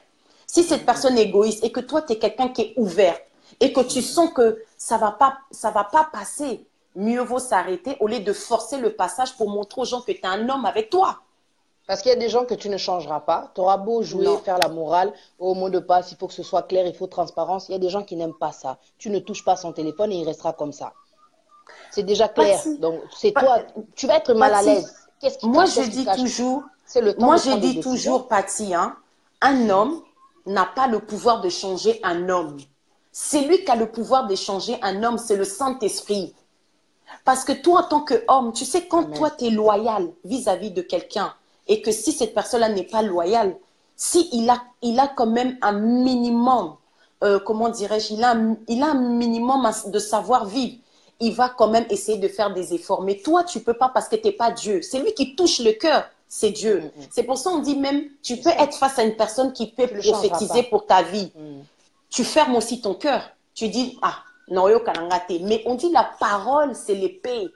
S2: Si cette personne est égoïste et que toi, tu es quelqu'un qui est ouvert et que tu sens que ça va pas passer, mieux vaut s'arrêter au lieu de forcer le passage pour montrer aux gens que tu es un homme avec toi.
S1: Parce qu'il y a des gens que tu ne changeras pas. Tu auras beau jouer, faire la morale, au mot de passe, il faut que ce soit clair, il faut transparence. Il y a des gens qui n'aiment pas ça. Tu ne touches pas son téléphone et il restera comme ça. C'est déjà clair. Donc, c'est toi, tu vas être mal à l'aise.
S2: Moi, je dis toujours, Patty, hein, un homme n'a pas le pouvoir de changer un homme. C'est lui qui a le pouvoir de changer un homme, c'est le Saint-Esprit. Parce que toi, en tant qu'homme, tu sais, quand toi, tu es loyal vis-à-vis de quelqu'un et que si cette personne-là n'est pas loyale, si il a quand même un minimum, comment dirais-je, il a un minimum de savoir-vivre, il va quand même essayer de faire des efforts. Mais toi, tu ne peux pas parce que tu n'es pas Dieu. C'est lui qui touche le cœur, c'est Dieu. C'est pour ça qu'on dit même, tu peux être face à une personne qui peut prophétiser pour ta vie. Tu fermes aussi ton cœur. Tu dis, ah, non, yo kalangate. Mais on dit la parole, c'est l'épée.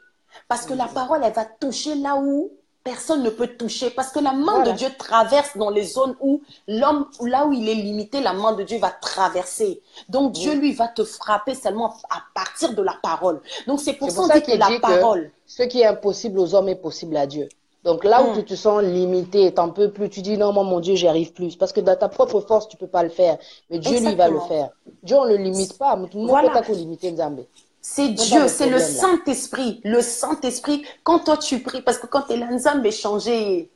S2: Parce que la parole, elle va toucher là où personne ne peut toucher. Parce que la main de Dieu traverse dans les zones où l'homme, là où il est limité, la main de Dieu va traverser. Donc Dieu, lui, va te frapper seulement à partir de la parole. Donc c'est pour ça qu'on dit que la parole.
S1: Ce qui est impossible aux hommes est possible à Dieu. Donc là où tu te sens limité, t'en peux plus, tu dis non, moi mon Dieu, j'y arrive plus. Parce que dans ta propre force, tu peux pas le faire. Mais Dieu, lui, va le faire. Dieu, on le limite pas. Voilà.
S2: C'est Dieu, c'est le Saint-Esprit. Le Saint-Esprit, quand toi tu pries, parce que quand tu es là, Nzambe changé,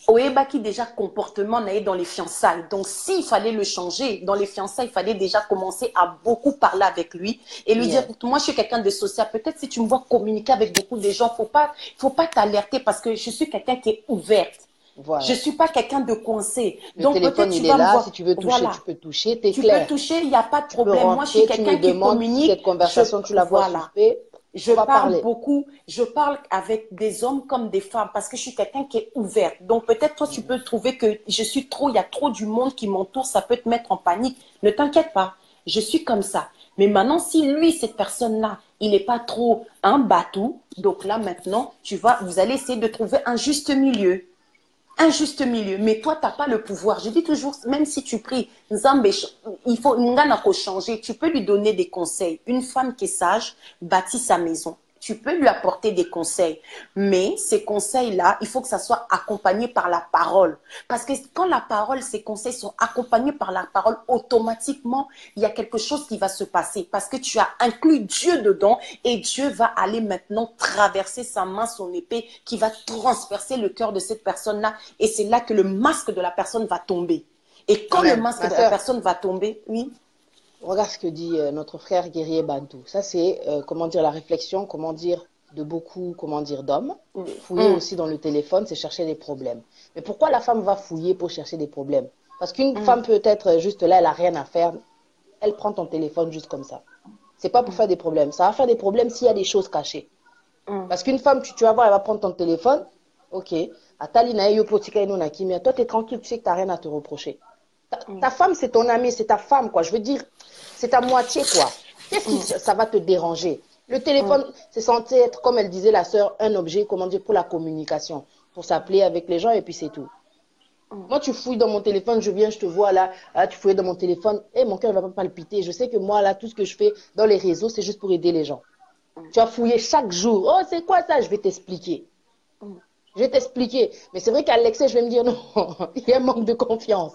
S2: Oyebaki déjà comportement naïf dans les fiançailles. Donc, s'il fallait le changer, dans les fiançailles, il fallait déjà commencer à beaucoup parler avec lui et lui dire,
S1: Yeah.
S2: moi, je suis quelqu'un de social. Peut-être si tu me vois communiquer avec beaucoup de gens, faut pas t'alerter parce que je suis quelqu'un qui est ouverte. Je
S1: Voilà.
S2: suis pas quelqu'un de coincé.
S1: Le
S2: Donc, peut-être
S1: téléphone,
S2: tu
S1: il est
S2: vas me
S1: là. Si
S2: voir.
S1: tu veux toucher, tu
S2: Voilà.
S1: peux toucher. T'es
S2: Tu peux
S1: clair.
S2: toucher, il n'y a pas de
S1: Tu peux
S2: problème. Moi, je suis
S1: rentrer, tu me
S2: quelqu'un qui
S1: demandes si cette
S2: communique.
S1: conversation, tu la vois
S2: Voilà.
S1: suspect.
S2: Je
S1: On va
S2: parle
S1: parler.
S2: beaucoup, je parle avec des hommes comme des femmes parce que je suis quelqu'un qui est ouverte. Donc peut-être toi tu peux trouver que je suis trop, il y a trop du monde qui m'entoure, ça peut te mettre en panique. Ne t'inquiète pas, je suis comme ça. Mais maintenant, si lui, cette personne-là, il n'est pas trop un bateau, donc là maintenant, vous allez essayer de trouver un juste milieu. Un juste milieu. Mais toi, tu n'as pas le pouvoir. Je dis toujours, même si tu pries, Nzambe, il faut Ngana changer. Tu peux lui donner des conseils. Une femme qui est sage bâtit sa maison. Tu peux lui apporter des conseils. Mais ces conseils-là, il faut que ça soit accompagné par la parole. Parce que quand la parole, ces conseils sont accompagnés par la parole, automatiquement, il y a quelque chose qui va se passer. Parce que tu as inclus Dieu dedans et Dieu va aller maintenant traverser sa main, son épée, qui va transpercer le cœur de cette personne-là. Et c'est là que le masque de la personne va tomber. Et quand le
S1: Amen.
S2: masque
S1: Ma
S2: de la
S1: sœur,
S2: personne va tomber, oui.
S1: regarde ce que dit notre frère guerrier Bantou. Ça, c'est, comment dire, la réflexion, comment dire, de beaucoup, comment dire, d'hommes. Fouiller aussi dans le téléphone, c'est chercher des problèmes. Mais pourquoi la femme va fouiller pour chercher des problèmes? Parce qu'une femme peut être juste là, elle n'a rien à faire. Elle prend ton téléphone juste comme ça. C'est pas pour faire des problèmes. Ça va faire des problèmes s'il y a des choses cachées. Parce qu'une femme, tu vas voir, elle va prendre ton téléphone. Ok. Toi, tu es tranquille, tu sais que tu n'as rien à te reprocher. Ta femme, c'est ton amie, c'est ta femme, quoi. Je veux dire, c'est ta moitié, quoi. Qu'est-ce qui ça va te déranger? Le téléphone, c'est censé être, comme elle disait la sœur, un objet, comment dire, pour la communication, pour s'appeler avec les gens et puis c'est tout. Moi, tu fouilles dans mon téléphone, je viens, je te vois là, tu fouilles dans mon téléphone, et mon cœur ne va pas palpiter. Je sais que moi, là, tout ce que je fais dans les réseaux, c'est juste pour aider les gens. Tu vas fouiller chaque jour. Oh, c'est quoi ça? Je vais t'expliquer. Je vais t'expliquer. Mais c'est vrai qu'à l'excès, je vais me dire non, il y a un manque de confiance.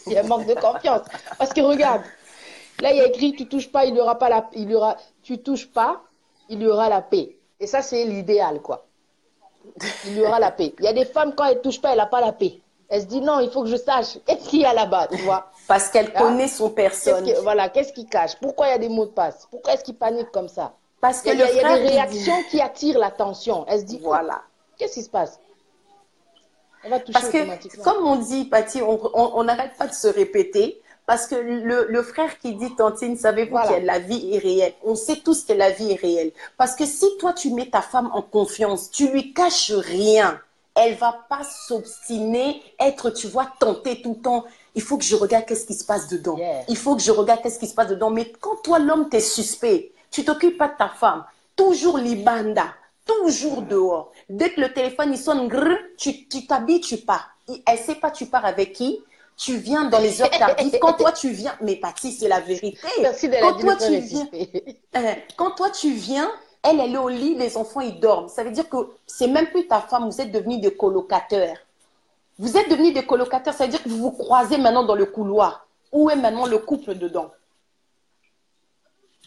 S1: Il y a un manque de confiance. Parce que regarde, là, il y a écrit, tu touches pas, il y aura pas la, il y aura, tu touches pas, il y aura la paix. Et ça, c'est l'idéal, quoi. Il y aura la paix. Il y a des femmes, quand elles touchent pas, elles n'ont pas la paix. Elles se disent non, il faut que je sache. Qu'est-ce qu'il y a là-bas, tu vois?
S2: Parce qu'elle
S1: Hein?
S2: connaît son personne.
S1: Voilà, qu'est-ce qui cache? Pourquoi il y a des mots de passe? Pourquoi est-ce qu'ils paniquent comme ça?
S2: Parce que
S1: Il y
S2: le
S1: a des
S2: frère,
S1: réactions qui attirent l'attention. Elle se dit,
S2: voilà.
S1: qu'est-ce qui se passe? Elle va toucher
S2: Parce que,
S1: automatiquement.
S2: comme on dit, Patty, on n'arrête pas de se répéter. Parce que le frère qui dit, Tantine, savez-vous
S1: Voilà.
S2: que la vie est réelle? On sait tous que la vie est réelle. Parce que si toi, tu mets ta femme en confiance, tu lui caches rien, elle va pas s'obstiner, être, tu vois, tentée tout le temps. Il faut que je regarde qu'est-ce qui se passe dedans.
S1: Yeah.
S2: Il faut que je regarde qu'est-ce qui se passe dedans. Mais quand toi, l'homme, t'es suspect, tu t'occupes pas de ta femme, toujours libanda, toujours dehors. Dès que le téléphone il sonne, grrr, tu t'habilles, tu pars. Elle sait pas tu pars avec qui. Tu viens dans les heures tardives. Quand toi tu viens, mais Patty, c'est la vérité.
S1: Merci de la
S2: Quand
S1: dire,
S2: toi
S1: le frère
S2: tu
S1: est
S2: viens,
S1: suspect.
S2: quand toi tu viens, elle est au lit, les enfants ils dorment. Ça veut dire que c'est même plus ta femme, vous êtes devenus des colocataires. Vous êtes devenus des colocataires, ça veut dire que vous vous croisez maintenant dans le couloir. Où est maintenant le couple dedans?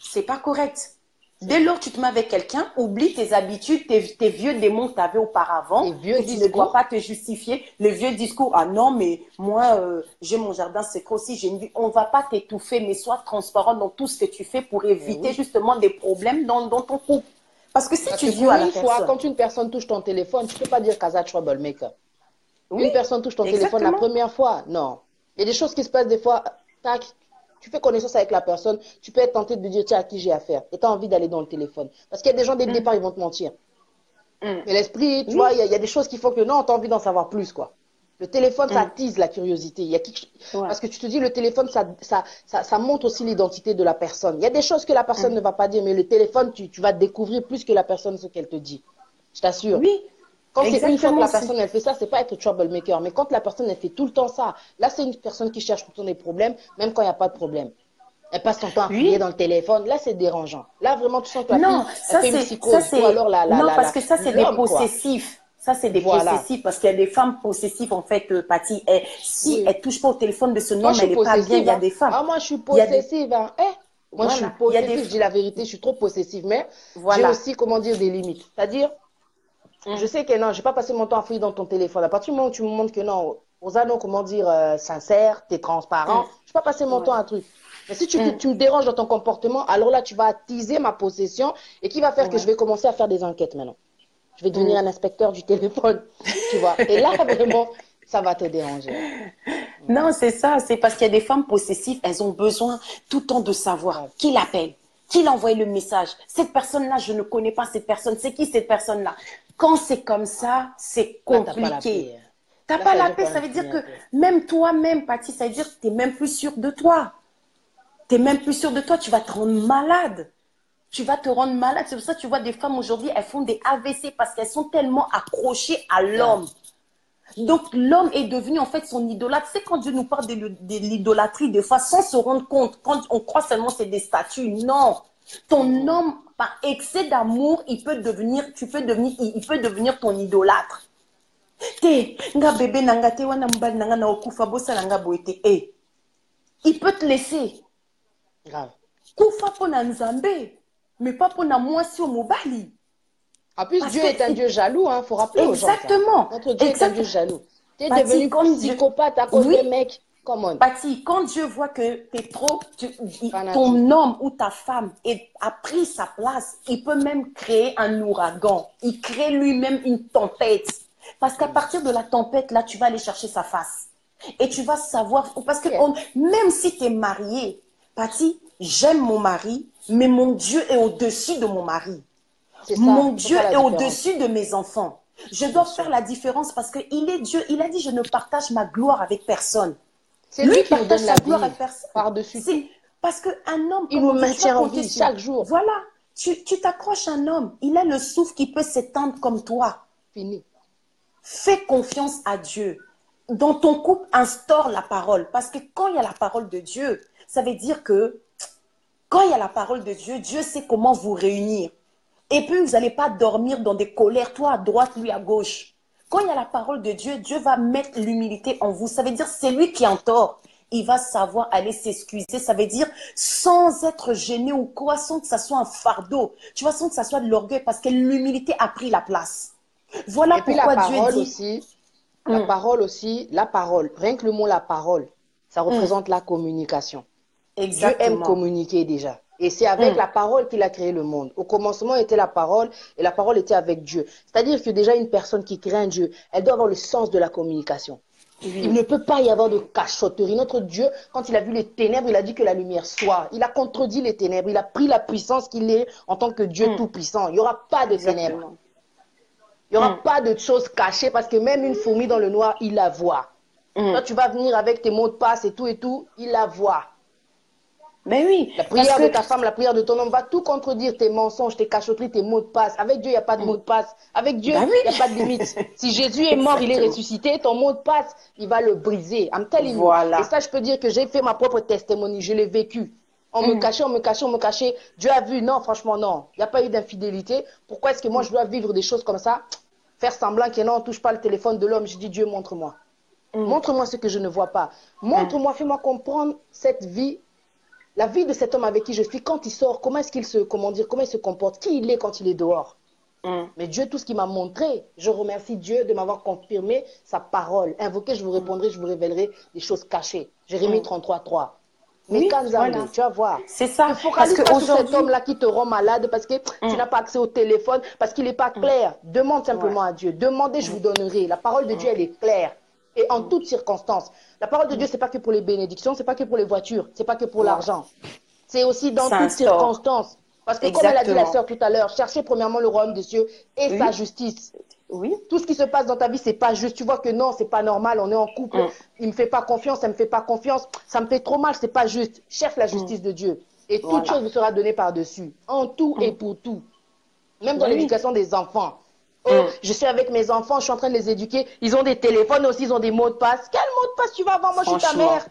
S2: C'est pas correct. Dès lors que tu te mets avec quelqu'un, oublie tes habitudes, tes vieux démons que tu avais auparavant,
S1: Les vieux
S2: que tu ne
S1: discours.
S2: dois pas te justifier. Les vieux discours, ah non, mais moi, j'ai mon jardin secret aussi, j'ai une vie. On ne va pas t'étouffer, mais sois transparent dans tout ce que tu fais pour éviter justement des problèmes dans ton couple. Parce que si
S1: Parce
S2: tu
S1: que
S2: dis
S1: pour
S2: à la
S1: une fois,
S2: personne,
S1: quand une personne touche ton téléphone, tu ne peux pas dire Casa Troublemaker.
S2: oui,
S1: Une personne touche ton téléphone la
S2: exactement.
S1: première fois, non. Il y a des choses qui se passent des fois, tac, tu fais connaissance avec la personne, tu peux être tenté de dire, tiens, à qui j'ai affaire. Et tu as envie d'aller dans le téléphone. Parce qu'il y a des gens, dès le départ, ils vont te mentir. Mais l'esprit, tu vois, il y a des choses qui font que non, tu as envie d'en savoir plus, quoi. Le téléphone, ça attise la curiosité. Il y a Parce que tu te dis, le téléphone, ça montre aussi l'identité de la personne. Il y a des choses que la personne ne va pas dire, mais le téléphone, tu vas découvrir plus que la personne ce qu'elle te dit. Je t'assure.
S2: Oui,
S1: Quand c'est une fois que
S2: exactement.
S1: la personne, elle fait ça, c'est pas être troublemaker. Mais quand la personne, elle fait tout le temps ça, là, c'est une personne qui cherche tout le temps des problèmes, même quand il n'y a pas de problème. Elle passe son temps à fouiller
S2: Oui.
S1: dans le téléphone. Là, c'est dérangeant. Là, vraiment, tu sens que la
S2: Non,
S1: fille, elle fait une psychose. Ou alors
S2: non, parce que ça, c'est des
S1: l'homme, quoi.
S2: possessifs. Ça, c'est des
S1: Voilà.
S2: possessifs parce qu'il y a des femmes possessives, en fait, Patty. Si
S1: Oui.
S2: elle touche pas au téléphone de ce
S1: Moi,
S2: homme,
S1: je
S2: elle
S1: suis
S2: n'est pas bien.
S1: possessive.
S2: Il y a des femmes.
S1: Ah, moi, je suis
S2: Il y a des-
S1: possessive. Hein. Moi, je suis
S2: Voilà. Il y a
S1: possessive.
S2: des...
S1: Je dis la vérité, je suis trop possessive. Mais j'ai
S2: Voilà.
S1: aussi, comment dire, des limites. C'est-à-dire, Je sais que non, je vais pas passer mon temps à fouiller dans ton téléphone. À partir du moment où tu me montres que non, Ozano, comment dire, sincère, tu es transparent, je vais pas passer mon temps à truc. Mais si tu me déranges dans ton comportement, alors là, tu vas attiser ma possession et qui va faire que je vais commencer à faire des enquêtes maintenant. Je vais devenir un inspecteur du téléphone, tu vois. Et là, vraiment, ça va te déranger.
S2: Non, c'est ça. C'est parce qu'il y a des femmes possessives, elles ont besoin tout le temps de savoir qui l'appelle, qui l'a envoyé le message. Cette personne-là, je ne connais pas cette personne. C'est qui cette personne-là? Quand c'est comme ça, c'est compliqué. T'as pas la paix, ça veut dire que même toi-même, Patty, ça veut dire que tu n'es même plus sûr de toi. Tu n'es même plus sûr de toi, tu vas te rendre malade. Tu vas te rendre malade. C'est pour ça que tu vois des femmes aujourd'hui, elles font des AVC parce qu'elles sont tellement accrochées à l'homme. Donc, l'homme est devenu en fait son idolâtre. C'est quand Dieu nous parle de l'idolâtrie, des fois, sans se rendre compte, quand on croit seulement c'est des statues. Non. Ton homme, par excès d'amour, il peut devenir ton idolâtre. Il peut te laisser.
S1: Grave.
S2: Kufa pona nzambe, mais pas pona mwasi au mobali.
S1: En plus, Dieu est un Dieu jaloux, hein, faut rappeler aux gens.
S2: Exactement.
S1: Notre Dieu est un Dieu jaloux. Tu es devenu psychopathe à cause des mecs.
S2: Patty, quand Dieu voit que tu es trop, ton homme ou ta femme a pris sa place, il peut même créer un ouragan. Il crée lui-même une tempête. Parce qu'à partir de la tempête, là, tu vas aller chercher sa face. Et tu vas savoir, parce que même si tu es marié, Patty, j'aime mon mari, mais mon Dieu est au-dessus de mon mari. Mon Dieu est au-dessus de mes enfants. Je dois faire la différence parce qu'il est Dieu. Il a dit, je ne partage ma gloire avec personne.
S1: C'est lui qui partage sa gloire avec personne.
S2: Par-dessus tout. Parce qu'un homme,
S1: il nous maintient en vie chaque jour.
S2: Voilà. Tu t'accroches à un homme. Il a le souffle qui peut s'étendre comme toi.
S1: Fini.
S2: Fais confiance à Dieu. Dans ton couple, instaure la parole. Parce que quand il y a la parole de Dieu, ça veut dire que quand il y a la parole de Dieu, Dieu sait comment vous réunir. Et puis, vous n'allez pas dormir dans des colères, toi à droite, lui à gauche. Quand il y a la parole de Dieu, Dieu va mettre l'humilité en vous. Ça veut dire c'est lui qui est en tort. Il va savoir aller s'excuser. Ça veut dire sans être gêné ou quoi, sans que ça soit un fardeau. Tu vois, sans que ça soit de l'orgueil parce que l'humilité a pris la place. Voilà
S1: et puis
S2: pourquoi
S1: la
S2: Dieu
S1: parole
S2: dit...
S1: aussi, la parole, rien que le mot la parole, ça représente la communication.
S2: Exactement.
S1: Dieu aime communiquer déjà. Et c'est avec la parole qu'il a créé le monde. Au commencement était la parole et la parole était avec Dieu. C'est-à-dire que déjà une personne qui crée un Dieu, elle doit avoir le sens de la communication. Il ne peut pas y avoir de cachotterie. Notre Dieu, quand il a vu les ténèbres, il a dit que la lumière soit. Il a contredit les ténèbres. Il a pris la puissance qu'il est en tant que Dieu tout-puissant. Il n'y aura pas de ténèbres. Il n'y aura pas de choses cachées parce que même une fourmi dans le noir, il la voit. Toi, tu vas venir avec tes mots de passe et tout, il la voit.
S2: Mais oui.
S1: La prière de ta femme, la prière de ton homme va tout contredire tes mensonges, tes cachotteries, tes mots de passe. Avec Dieu, il n'y a pas de mots de passe. Avec Dieu, il n'y a pas de limite. Si Jésus est mort, il est ressuscité, ton mot de passe, il va le briser. I'm telling you. Et ça, je peux dire que j'ai fait ma propre testimony, je l'ai vécu. On me cachait, on me cachait, on me cachait. Dieu a vu, non, franchement, non. Il n'y a pas eu d'infidélité. Pourquoi est-ce que moi, je dois vivre des choses comme ça? Faire semblant que non, on ne touche pas le téléphone de l'homme. Je dis, Dieu, montre-moi. Montre-moi ce que je ne vois pas. Montre-moi, fais-moi comprendre cette vie. La vie de cet homme avec qui je suis, quand il sort, comment est-ce qu'il se, comment il se comporte, qui il est quand il est dehors. Mais Dieu, tout ce qu'il m'a montré, je remercie Dieu de m'avoir confirmé sa parole. Invoquez, je vous répondrai, je vous révélerai des choses cachées. Jérémie 33:3. Mais Kanzambe, tu vas voir.
S2: C'est ça.
S1: Ne focalise pas sur cet homme-là qui te rend malade parce que tu n'as pas accès au téléphone, parce qu'il n'est pas clair. Demande simplement à Dieu. Demandez, je vous donnerai. La parole de Dieu, elle est claire. Et en toutes circonstances. La parole de Dieu, ce n'est pas que pour les bénédictions, ce n'est pas que pour les voitures, ce n'est pas que pour l'argent. C'est aussi dans toutes circonstances. Parce que comme elle a dit la sœur tout à l'heure, cherchez premièrement le royaume des cieux et sa justice. Tout ce qui se passe dans ta vie, c'est pas juste. Tu vois que non, c'est pas normal, on est en couple, il me fait pas confiance, elle me fait pas confiance, ça me fait trop mal, c'est pas juste. Cherche la justice de Dieu. Et toute chose vous sera donnée par-dessus. En tout et pour tout. Même dans l'éducation des enfants. Je suis avec mes enfants, je suis en train de les éduquer. Ils ont des téléphones aussi, ils ont des mots de passe. Quel mot de passe tu vas avoir? Moi, je suis ta mère.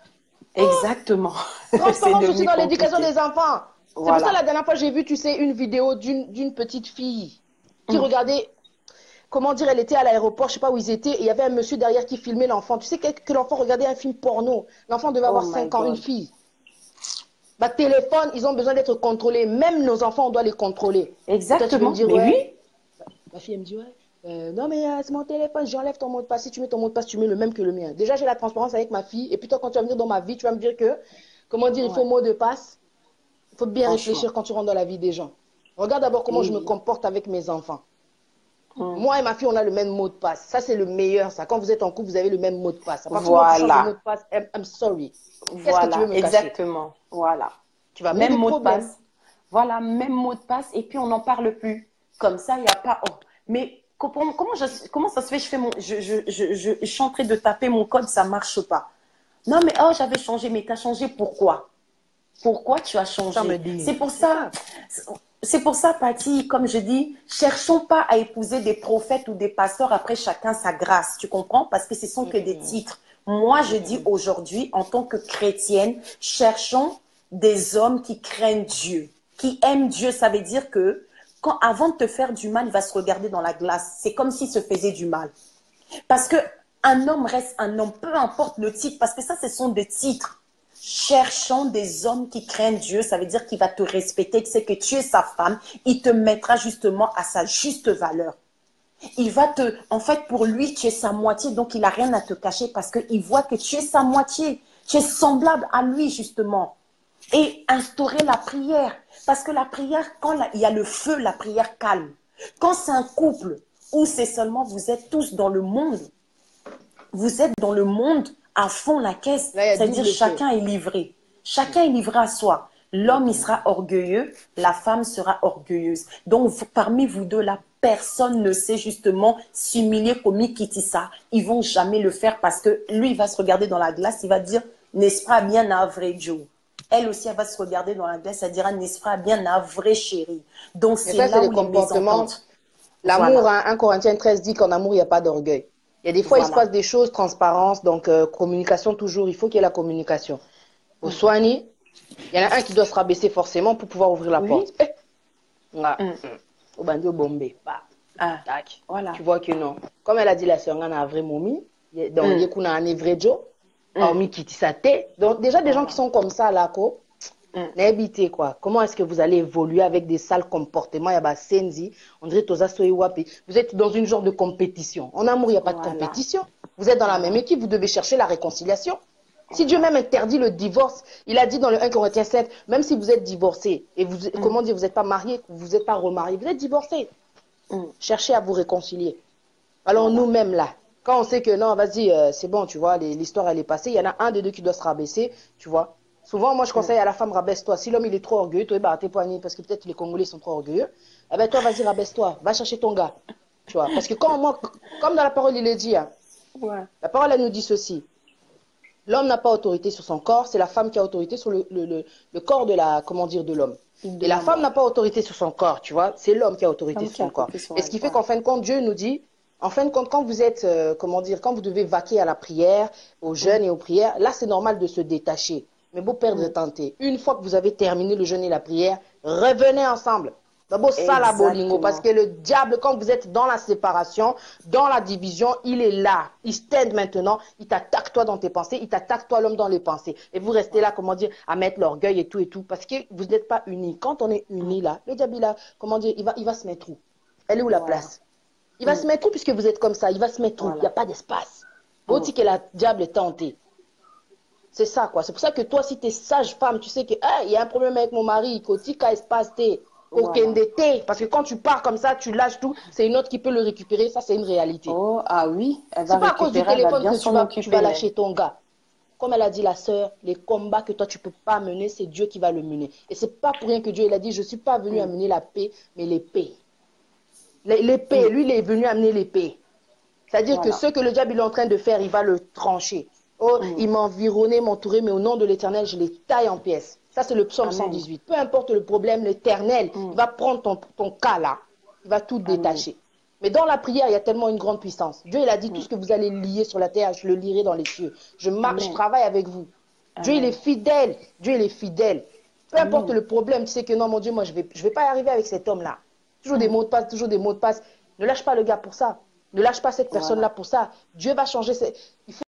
S2: Exactement.
S1: Transparence aussi dans l'éducation des enfants. C'est pour ça, la dernière fois, j'ai vu, tu sais, une vidéo d'une petite fille qui regardait, comment dire, elle était à l'aéroport, je sais pas où ils étaient, et il y avait un monsieur derrière qui filmait l'enfant. Tu sais que l'enfant regardait un film porno. L'enfant devait avoir 5 ans, une fille. Bah, téléphone, ils ont besoin d'être contrôlés. Même nos enfants, on doit les contrôler.
S2: Exactement.
S1: Dire,
S2: mais oui.
S1: Ma fille, elle me dit, ouais, Non, mais c'est mon téléphone, j'enlève ton mot de passe. Si tu mets ton mot de passe, tu mets le même que le mien. Déjà, j'ai la transparence avec ma fille. Et puis toi, quand tu vas venir dans ma vie, tu vas me dire que, comment dire, il faut
S2: Ouais,
S1: mot de passe. Il faut bien
S2: franchement.
S1: réfléchir quand tu rentres dans la vie des gens. Regarde d'abord comment je me
S2: Et,
S1: comporte avec mes enfants.
S2: hum,
S1: Moi et ma fille, on a le même mot de passe. Ça, c'est le meilleur, ça. Quand vous êtes en couple, vous avez le même mot de passe. À partir du moment où tu changes de mot de
S2: voilà,
S1: passe, I'm sorry. Qu'est-ce que tu veux
S2: voilà,
S1: me cacher?
S2: exactement. Voilà.
S1: Tu vas amener
S2: Même
S1: des
S2: mot de
S1: problèmes.
S2: passe. Voilà, même mot de passe. Et puis, on n'en parle plus. Comme ça, il n'y a pas. Oh. Mais comment ça se fait? Je suis en train de taper mon code, ça ne marche pas. Non, mais oh, j'avais changé. Mais tu as changé pourquoi? Pourquoi tu as
S1: Ça me
S2: changé?
S1: dit.
S2: C'est pour
S1: C'est
S2: ça.
S1: ça.
S2: C'est pour ça, Patty, comme je dis, cherchons pas à épouser des prophètes ou des pasteurs après chacun sa grâce. Tu comprends? Parce que ce sont
S1: Mm,
S2: que des
S1: mm,
S2: titres. Moi,
S1: mm,
S2: je
S1: mm,
S2: dis
S1: mm.
S2: aujourd'hui, en tant que chrétienne, cherchons des hommes qui craignent Dieu, qui aiment Dieu. Ça veut dire que avant de te faire du mal, il va se regarder dans la glace. C'est comme s'il se faisait du mal. Parce que un homme reste un homme, peu importe le titre, parce que ça, ce sont des titres. Cherchons des hommes qui craignent Dieu, ça veut dire qu'il va te respecter, que c'est que tu es sa femme, il te mettra justement à sa juste valeur. Il va en fait, pour lui, tu es sa moitié, donc il n'a rien à te cacher parce qu'il voit que tu es sa moitié. Tu es semblable à lui, justement. Et instaurer la prière. Parce que la prière, quand il y a le feu, la prière calme. Quand c'est un couple où c'est seulement vous êtes tous dans le monde, vous êtes dans le monde à fond la caisse,
S1: Là, il y a
S2: c'est-à-dire
S1: double feu.
S2: chacun est livré. Chacun est livré à soi.
S1: Mm,
S2: L'homme, il
S1: mm.
S2: sera orgueilleux, la femme sera orgueilleuse. Donc, parmi vous deux, là, personne ne sait justement s'humilier comme Kitissa. Ils vont jamais le faire parce que lui, il va se regarder dans la glace, il va dire, n'est-ce pas bien navré, Joe? Elle aussi, elle va se regarder dans la glace, elle dira, n'est-ce pas bien navré, chérie? Donc,
S1: Mais
S2: c'est
S1: ça, c'est
S2: là
S1: les
S2: où les
S1: comportements.
S2: mésententes.
S1: L'amour,
S2: Voilà,
S1: hein, 1 Corinthiens 13 dit qu'en amour, il n'y a pas d'orgueil. Il y a des fois, il se passe
S2: voilà.
S1: des choses, transparence, donc communication toujours. Il faut qu'il y ait la communication. Au
S2: Mm.
S1: soigner, il y en a un qui doit se rabaisser forcément pour pouvoir ouvrir la
S2: Oui.
S1: porte. Nga,
S2: Mm.
S1: au bandio bombé, bah,
S2: Ah,
S1: tac.
S2: voilà.
S1: Tu vois que non. Comme elle a dit, la sœur, on a un vrai momi. Donc, il y
S2: Mm.
S1: a un vrai Joe.
S2: Mm.
S1: Hormis qui sa tête. Donc, déjà, des gens qui
S2: Voilà.
S1: sont comme ça, là, quoi.
S2: Mm.
S1: N'habitez quoi. Comment est-ce que vous allez évoluer avec des sales comportements? Il y a senzi, on dirait toza wapi. Vous êtes dans une genre de compétition. En amour, il n'y a pas de
S2: Voilà.
S1: compétition. Vous êtes dans la même
S2: Voilà.
S1: équipe, vous devez chercher la réconciliation. Si Dieu
S2: Voilà.
S1: même interdit le divorce, il a dit dans le 1 Corinthiens 7, même si vous êtes divorcé et vous,
S2: Mm.
S1: comment dire, vous n'êtes pas marié, vous n'êtes pas remarié, vous êtes divorcé.
S2: Mm.
S1: Cherchez à vous réconcilier. Alors
S2: Voilà.
S1: nous-mêmes là, quand on sait que non, vas-y, c'est bon, tu vois, l'histoire elle est passée, il y en a un des deux qui doit se rabaisser, tu vois. Souvent, moi je
S2: Mm.
S1: conseille à la femme, rabaisse-toi. Si l'homme il est trop orgueilleux, toi, bah, tes poignets, parce que peut-être les Congolais sont trop orgueilleux, eh ben toi, vas-y, rabaisse-toi, va chercher ton gars, tu vois. Parce que quand moi, comme dans la parole, il est dit, hein,
S2: Ouais.
S1: la parole elle nous dit ceci. L'homme n'a pas autorité sur son corps, c'est la femme qui a autorité sur le corps de la, comment dire, de l'homme.
S2: De
S1: Et la
S2: l'homme,
S1: femme
S2: ouais.
S1: n'a pas autorité sur son corps, tu vois, c'est l'homme qui a autorité
S2: L'homme
S1: sur
S2: qui a
S1: son corps.
S2: coupé sur
S1: Et ce
S2: elle.
S1: qui fait
S2: Ouais.
S1: qu'en fin de compte, Dieu nous dit, en fin de compte, quand vous êtes, comment dire, quand vous devez vaquer à la prière, aux
S2: Mm.
S1: jeûnes et aux prières, là c'est normal de se détacher. Mais beau perdre
S2: Mm.
S1: et tenter. Une fois que vous avez terminé le jeûne et la prière, revenez ensemble. D'abord, ça la bolingo, parce
S2: Exactement.
S1: que le diable, quand vous êtes dans la séparation, dans la division, il est là. Il stand maintenant, il t'attaque toi dans tes pensées, il t'attaque toi l'homme dans les pensées. Et vous restez là, comment dire, à mettre l'orgueil et tout, parce que vous n'êtes pas unis. Quand on est
S2: Mm.
S1: unis là, le diable, il a, comment dire, il va se mettre où? Elle est où la
S2: Voilà.
S1: place? Il va
S2: Mm.
S1: se mettre où puisque vous êtes comme ça? Il va se mettre où? Il n'y a
S2: Voilà.
S1: pas d'espace.
S2: Mm.
S1: Aussi que la diable est tentée. C'est ça, quoi. C'est pour ça que toi, si tu es sage femme, tu sais que, ah, il y a un problème avec mon mari, kotika espace t,
S2: Voilà.
S1: parce que quand tu pars comme ça, tu lâches tout, c'est une autre qui peut le récupérer, ça c'est une réalité.
S2: Oh, ah oui, elle va
S1: C'est pas à cause du
S2: récupérer, elle va
S1: téléphone
S2: bien
S1: que
S2: s'en
S1: tu vas
S2: occuper, elle.
S1: lâcher ton gars. Comme elle a dit la sœur, les combats que toi tu peux pas mener, c'est Dieu qui va le mener. Et c'est pas pour rien que Dieu il a dit, je suis pas venu
S2: Mm.
S1: amener la paix, mais l'épée. L'épée,
S2: Mm.
S1: lui il est venu amener l'épée. C'est-à-dire que
S2: Voilà.
S1: ce que le diable il est en train de faire, il va le trancher. Oh,
S2: Mm.
S1: il m'a environné, m'entourer, mais au nom de l'Éternel, je les taille en pièces. Ça, c'est le psaume
S2: Amen.
S1: 118. Peu importe le problème, l'Éternel,
S2: Mm.
S1: il va prendre ton cas là. Il va tout
S2: Amen.
S1: détacher. Mais dans la prière, il y a tellement une grande puissance. Dieu, il a dit, tout
S2: Mm.
S1: ce que vous allez lier sur la terre, je le lierai dans les cieux. Je
S2: Amen.
S1: travaille avec vous. Dieu, il est
S2: Amen.
S1: fidèle. Dieu, il est fidèle. Peu importe
S2: Amen.
S1: le problème, tu sais que non, mon Dieu, moi, je vais pas y arriver avec cet homme-là. Toujours des
S2: Mm.
S1: mots de passe, toujours des mots de passe. Ne lâche pas le gars pour ça. Ne lâche pas cette personne-là
S2: Voilà.
S1: pour ça. Dieu va changer. Il faut...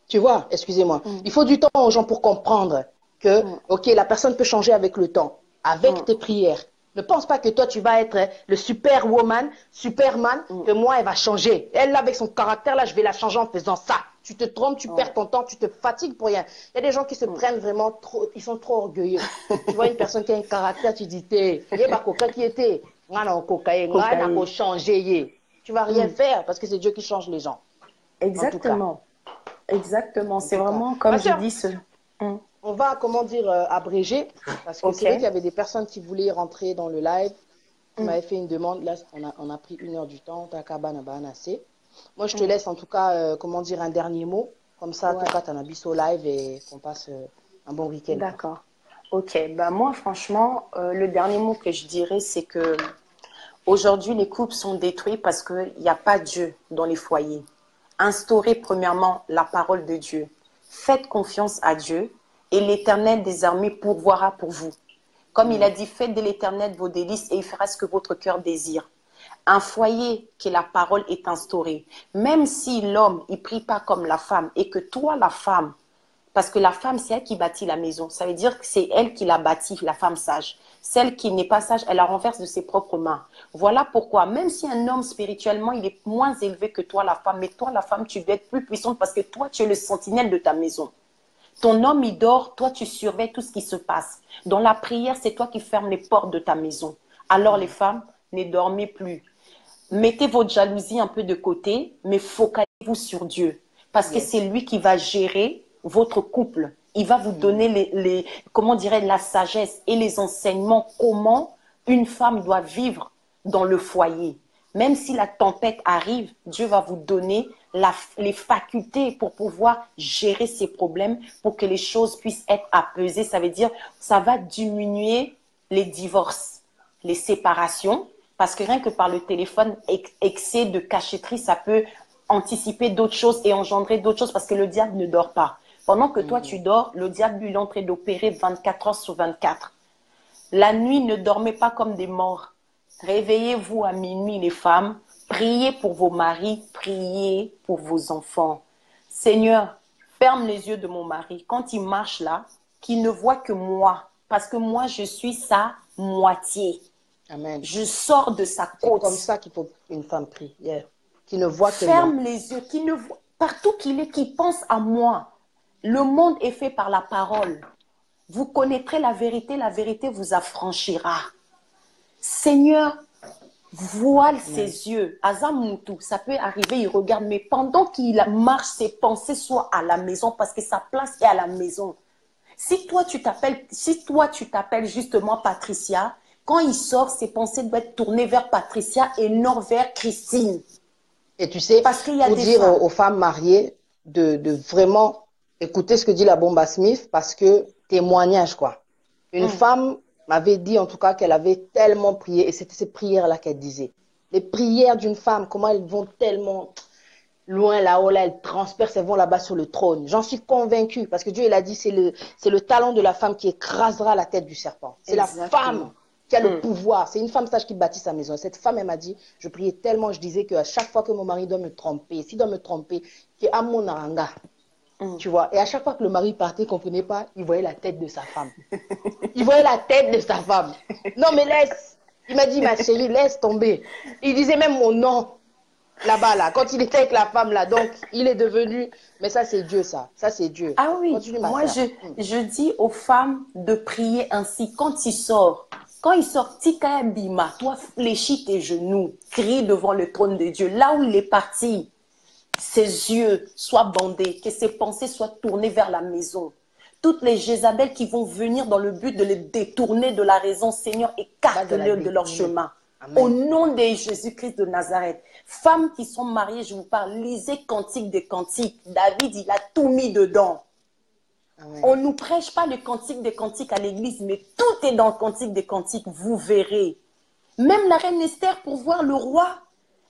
S1: Tu vois, excusez-moi.
S2: Mm.
S1: Il faut du temps aux gens pour comprendre que,
S2: Mm.
S1: ok, la personne peut changer avec le temps. avec tes prières. Ne pense pas que toi, tu vas être le superwoman, superman, que moi, elle va changer. Elle, là, avec son caractère, là, je vais la changer en faisant ça. Tu te trompes, tu perds ton temps, tu te fatigues pour rien. Il y a des gens qui se prennent vraiment trop, ils sont trop orgueilleux. Tu vois une personne qui a un caractère, tu dis, qui était, changer. Tu vas rien faire parce que c'est Dieu qui change les gens.
S2: Exactement. Exactement. C'est vraiment comme je dis ce.
S1: On va, comment dire, abréger, parce que c'est vrai qu'il y avait des personnes qui voulaient rentrer dans le live, qui m'avaient fait une demande. Là, on a pris 1 heure du temps. Moi, je te laisse en tout cas, comment dire, un dernier mot. Comme ça, en tout cas, tu en as bis au live et qu'on passe un bon week-end.
S2: D'accord. Ok. Ben, moi, franchement, le dernier mot que je dirais, c'est que aujourd'hui, les couples sont détruits parce qu'il n'y a pas Dieu dans les foyers. Instaurez premièrement la parole de Dieu. Faites confiance à Dieu. Et l'Éternel des armées pourvoira pour vous. Comme il a dit, faites de l'Éternel vos délices et il fera ce que votre cœur désire. Un foyer que la parole est instaurée, même si l'homme ne prie pas comme la femme et que toi, la femme, parce que la femme, c'est elle qui bâtit la maison. Ça veut dire que c'est elle qui la bâtit, la femme sage. Celle qui n'est pas sage, elle la renverse de ses propres mains. Voilà pourquoi, même si un homme spirituellement, il est moins élevé que toi, la femme, mais toi, la femme, tu dois être plus puissante parce que toi, tu es le sentinelle de ta maison. Ton homme, il dort, toi, tu surveilles tout ce qui se passe. Dans la prière, c'est toi qui fermes les portes de ta maison. Alors, les femmes, ne dormez plus. Mettez votre jalousie un peu de côté, mais focalisez-vous sur Dieu. Parce que c'est lui qui va gérer votre couple. Il va vous donner comment dirais la sagesse et les enseignements, comment une femme doit vivre dans le foyer. Même si la tempête arrive, Dieu va vous donner les facultés pour pouvoir gérer ces problèmes, pour que les choses puissent être apaisées. Ça veut dire, ça va diminuer les divorces, les séparations, parce que rien que par le téléphone, excès de cachotterie, ça peut anticiper d'autres choses et engendrer d'autres choses parce que le diable ne dort pas. Pendant que toi, tu dors, le diable, lui, est en train d'opérer 24 heures sur 24. La nuit, ne dormez pas comme des morts. Réveillez-vous à minuit, les femmes. Priez pour vos maris, priez pour vos enfants. Seigneur, ferme les yeux de mon mari. Quand il marche là, qu'il ne voit que moi. Parce que moi, je suis sa moitié.
S1: Amen.
S2: Je sors de sa côte.
S1: C'est comme ça qu'il faut une femme prie. Yeah. Qui ne voit que moi.
S2: Ferme les yeux. Qui ne voit, partout qu'il est, qui pense à moi. Le monde est fait par la parole. Vous connaîtrez la vérité vous affranchira. Seigneur, voile ses yeux. Azamoutou, ça peut arriver, il regarde, mais pendant qu'il marche, ses pensées soient à la maison, parce que sa place est à la maison. Si toi, tu t'appelles justement Patricia, quand il sort, ses pensées doivent être tournées vers Patricia et non vers Christine.
S1: Et tu sais,
S2: parce qu'il y a
S1: pour
S2: des
S1: dire
S2: femmes.
S1: aux femmes mariées de vraiment écouter ce que dit la Bomba Smith, parce que témoignage, quoi. Une femme m'avait dit en tout cas qu'elle avait tellement prié, et c'était ces prières-là qu'elle disait. Les prières d'une femme, comment elles vont tellement loin là-haut, là, elles transpercent, elles vont là-bas sur le trône. J'en suis convaincue, parce que Dieu, il a dit, c'est le talon de la femme qui écrasera la tête du serpent. C'est la femme qui a le pouvoir. C'est une femme sage qui bâtit sa maison. Cette femme, elle m'a dit, je priais tellement, je disais qu'à chaque fois que mon mari doit me tromper, s'il doit me tromper, qu'il a mon aranga. Tu vois, et à chaque fois que le mari partait, il ne comprenait pas, il voyait la tête de sa femme. Il voyait la tête de sa femme. Non, mais laisse. Il m'a dit, ma chérie, laisse tomber. Il disait même mon nom là-bas, là, quand il était avec la femme, là. Donc, il est devenu. Mais ça, c'est Dieu, ça. Ça, c'est Dieu.
S2: Ah oui,
S1: continue,
S2: moi, je dis aux femmes de prier ainsi. Quand il sort, Tika Bima, toi, fléchis tes genoux, crie devant le trône de Dieu. Là où il est parti, ses yeux soient bandés, que ses pensées soient tournées vers la maison. Toutes les Jézabel qui vont venir dans le but de les détourner de la raison, Seigneur, écarte-les de leur chemin. Amen. Au nom de Jésus-Christ de Nazareth. Femmes qui sont mariées, je vous parle, lisez Cantique des Cantiques. David, il a tout mis dedans. Amen. On ne nous prêche pas le Cantique des Cantiques à l'église, mais tout est dans le Cantique des Cantiques, vous verrez. Même la reine Esther, pour voir le roi,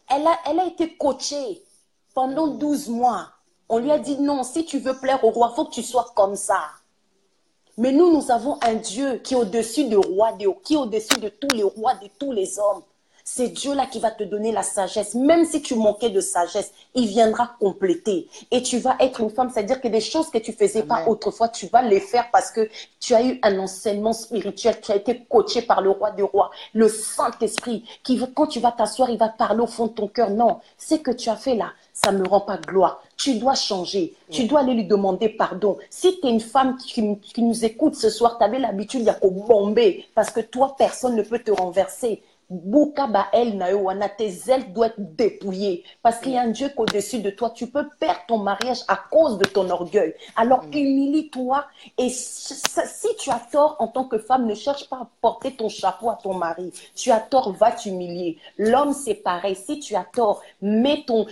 S2: elle a été coachée pendant 12 mois. On lui a dit non, si tu veux plaire au roi, il faut que tu sois comme ça. Mais nous avons un Dieu qui est au-dessus de roi, qui est au-dessus de tous les rois, de tous les hommes. C'est Dieu-là qui va te donner la sagesse. Même si tu manquais de sagesse, il viendra compléter. Et tu vas être une femme, c'est-à-dire que des choses que tu faisais pas autrefois, tu vas les faire parce que tu as eu un enseignement spirituel, tu as été coaché par le roi des rois, le Saint-Esprit, qui, quand tu vas t'asseoir, il va parler au fond de ton cœur. Non, ce que tu as fait là, ça ne me rend pas gloire. Tu dois changer. Tu dois aller lui demander pardon. Si tu es une femme qui nous écoute ce soir, tu avais l'habitude, il y a qu'au bomber, parce que toi, personne ne peut te renverser. Buka Bael Nayoana, tes ailes doivent être dépouillées parce qu'il y a un Dieu qu'au-dessus de toi, tu peux perdre ton mariage à cause de ton orgueil. Alors humilie-toi et si tu as tort en tant que femme, ne cherche pas à porter ton chapeau à ton mari. Tu as tort, va t'humilier. L'homme, c'est pareil. Si tu as tort, mets ton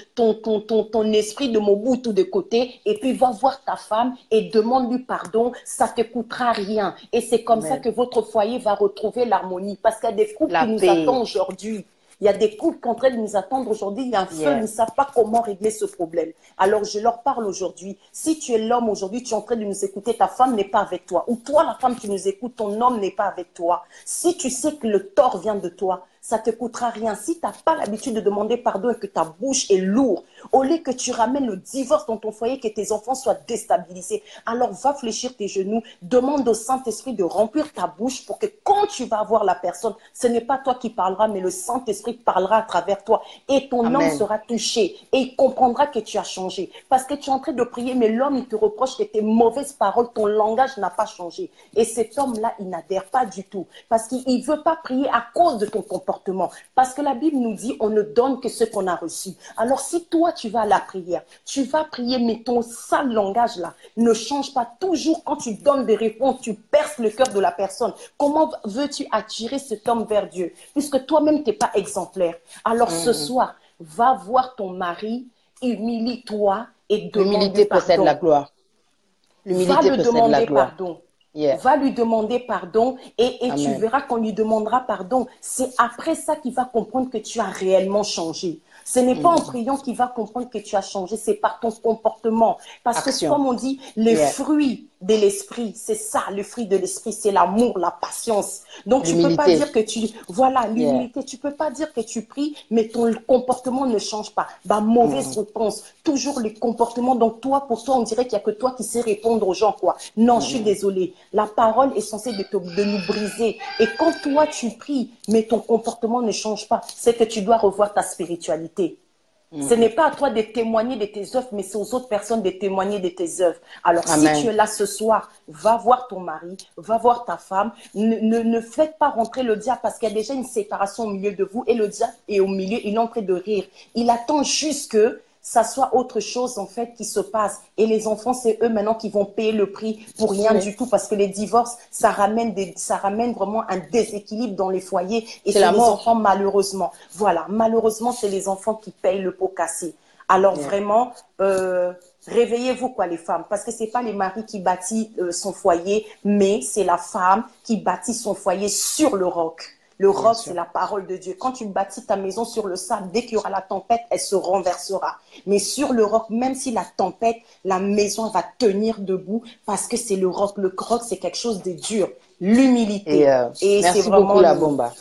S2: esprit de Mobutu de côté et puis va voir ta femme et demande-lui pardon. Ça te coûtera rien. Et c'est comme ça que votre foyer va retrouver l'harmonie parce qu'il y a des couples qui nous attendent aujourd'hui. Il y a des couples qui sont en train de nous attendre aujourd'hui. Il y a un feu, ils ne savent pas comment régler ce problème. Alors, je leur parle aujourd'hui. Si tu es l'homme aujourd'hui, tu es en train de nous écouter, ta femme n'est pas avec toi. Ou toi, la femme qui nous écoute, ton homme n'est pas avec toi. Si tu sais que le tort vient de toi, ça ne te coûtera rien. Si tu n'as pas l'habitude de demander pardon et que ta bouche est lourde, au lieu que tu ramènes le divorce dans ton foyer, que tes enfants soient déstabilisés, alors va fléchir tes genoux, demande au Saint-Esprit de remplir ta bouche pour que quand tu vas voir la personne, ce n'est pas toi qui parleras, mais le Saint-Esprit parlera à travers toi et ton homme sera touché et il comprendra que tu as changé. Parce que tu es en train de prier, mais l'homme, il te reproche que tes mauvaises paroles, ton langage n'a pas changé. Et cet homme-là, il n'adhère pas du tout parce qu'il ne veut pas prier à cause de ton comportement. Parce que la Bible nous dit, on ne donne que ce qu'on a reçu. Alors si toi, tu vas à la prière, tu vas prier, mais ton sale langage là ne change pas. Toujours quand tu donnes des réponses, tu perces le cœur de la personne. Comment veux-tu attirer cet homme vers Dieu? Puisque toi-même, tu n'es pas exemplaire. Alors ce soir, va voir ton mari, humilie-toi et demande-lui pardon.
S1: L'humilité possède la gloire.
S2: L'humilité possède la gloire. Pardon. Va lui demander pardon et tu verras qu'on lui demandera pardon. C'est après ça qu'il va comprendre que tu as réellement changé. Ce n'est pas en priant qu'il va comprendre que tu as changé, c'est par ton comportement. Parce que comme on dit, les fruits de l'esprit, c'est ça, le fruit de l'esprit, c'est l'amour, la patience. Donc tu ne peux pas dire que tu... Voilà, l'humilité, tu ne peux pas dire que tu pries, mais ton comportement ne change pas. Bah, mauvaise réponse, toujours les comportements. Donc toi, pour toi, on dirait qu'il n'y a que toi qui sais répondre aux gens, quoi. Non, je suis désolée. La parole est censée de nous briser. Et quand toi, tu pries, mais ton comportement ne change pas, c'est que tu dois revoir ta spiritualité. Ce n'est pas à toi de témoigner de tes œuvres, mais c'est aux autres personnes de témoigner de tes œuvres. Alors, si tu es là ce soir, va voir ton mari, va voir ta femme. Ne faites pas rentrer le diable parce qu'il y a déjà une séparation au milieu de vous et le diable est au milieu, il est en train de rire. Il attend juste que ça soit autre chose en fait qui se passe. Et les enfants, c'est eux maintenant qui vont payer le prix pour rien du tout parce que les divorces, ça ramène vraiment un déséquilibre dans les foyers et c'est les enfants malheureusement. Voilà, malheureusement, c'est les enfants qui payent le pot cassé. Alors vraiment, réveillez-vous quoi les femmes parce que c'est pas les maris qui bâtissent son foyer, mais c'est la femme qui bâtit son foyer sur le roc. Le roc, c'est la parole de Dieu. Quand tu bâtis ta maison sur le sable, dès qu'il y aura la tempête, elle se renversera. Mais sur le roc, même si la tempête, la maison va tenir debout parce que c'est le roc. Le roc, c'est quelque chose de dur. L'humilité.
S1: Et merci c'est beaucoup la bomba.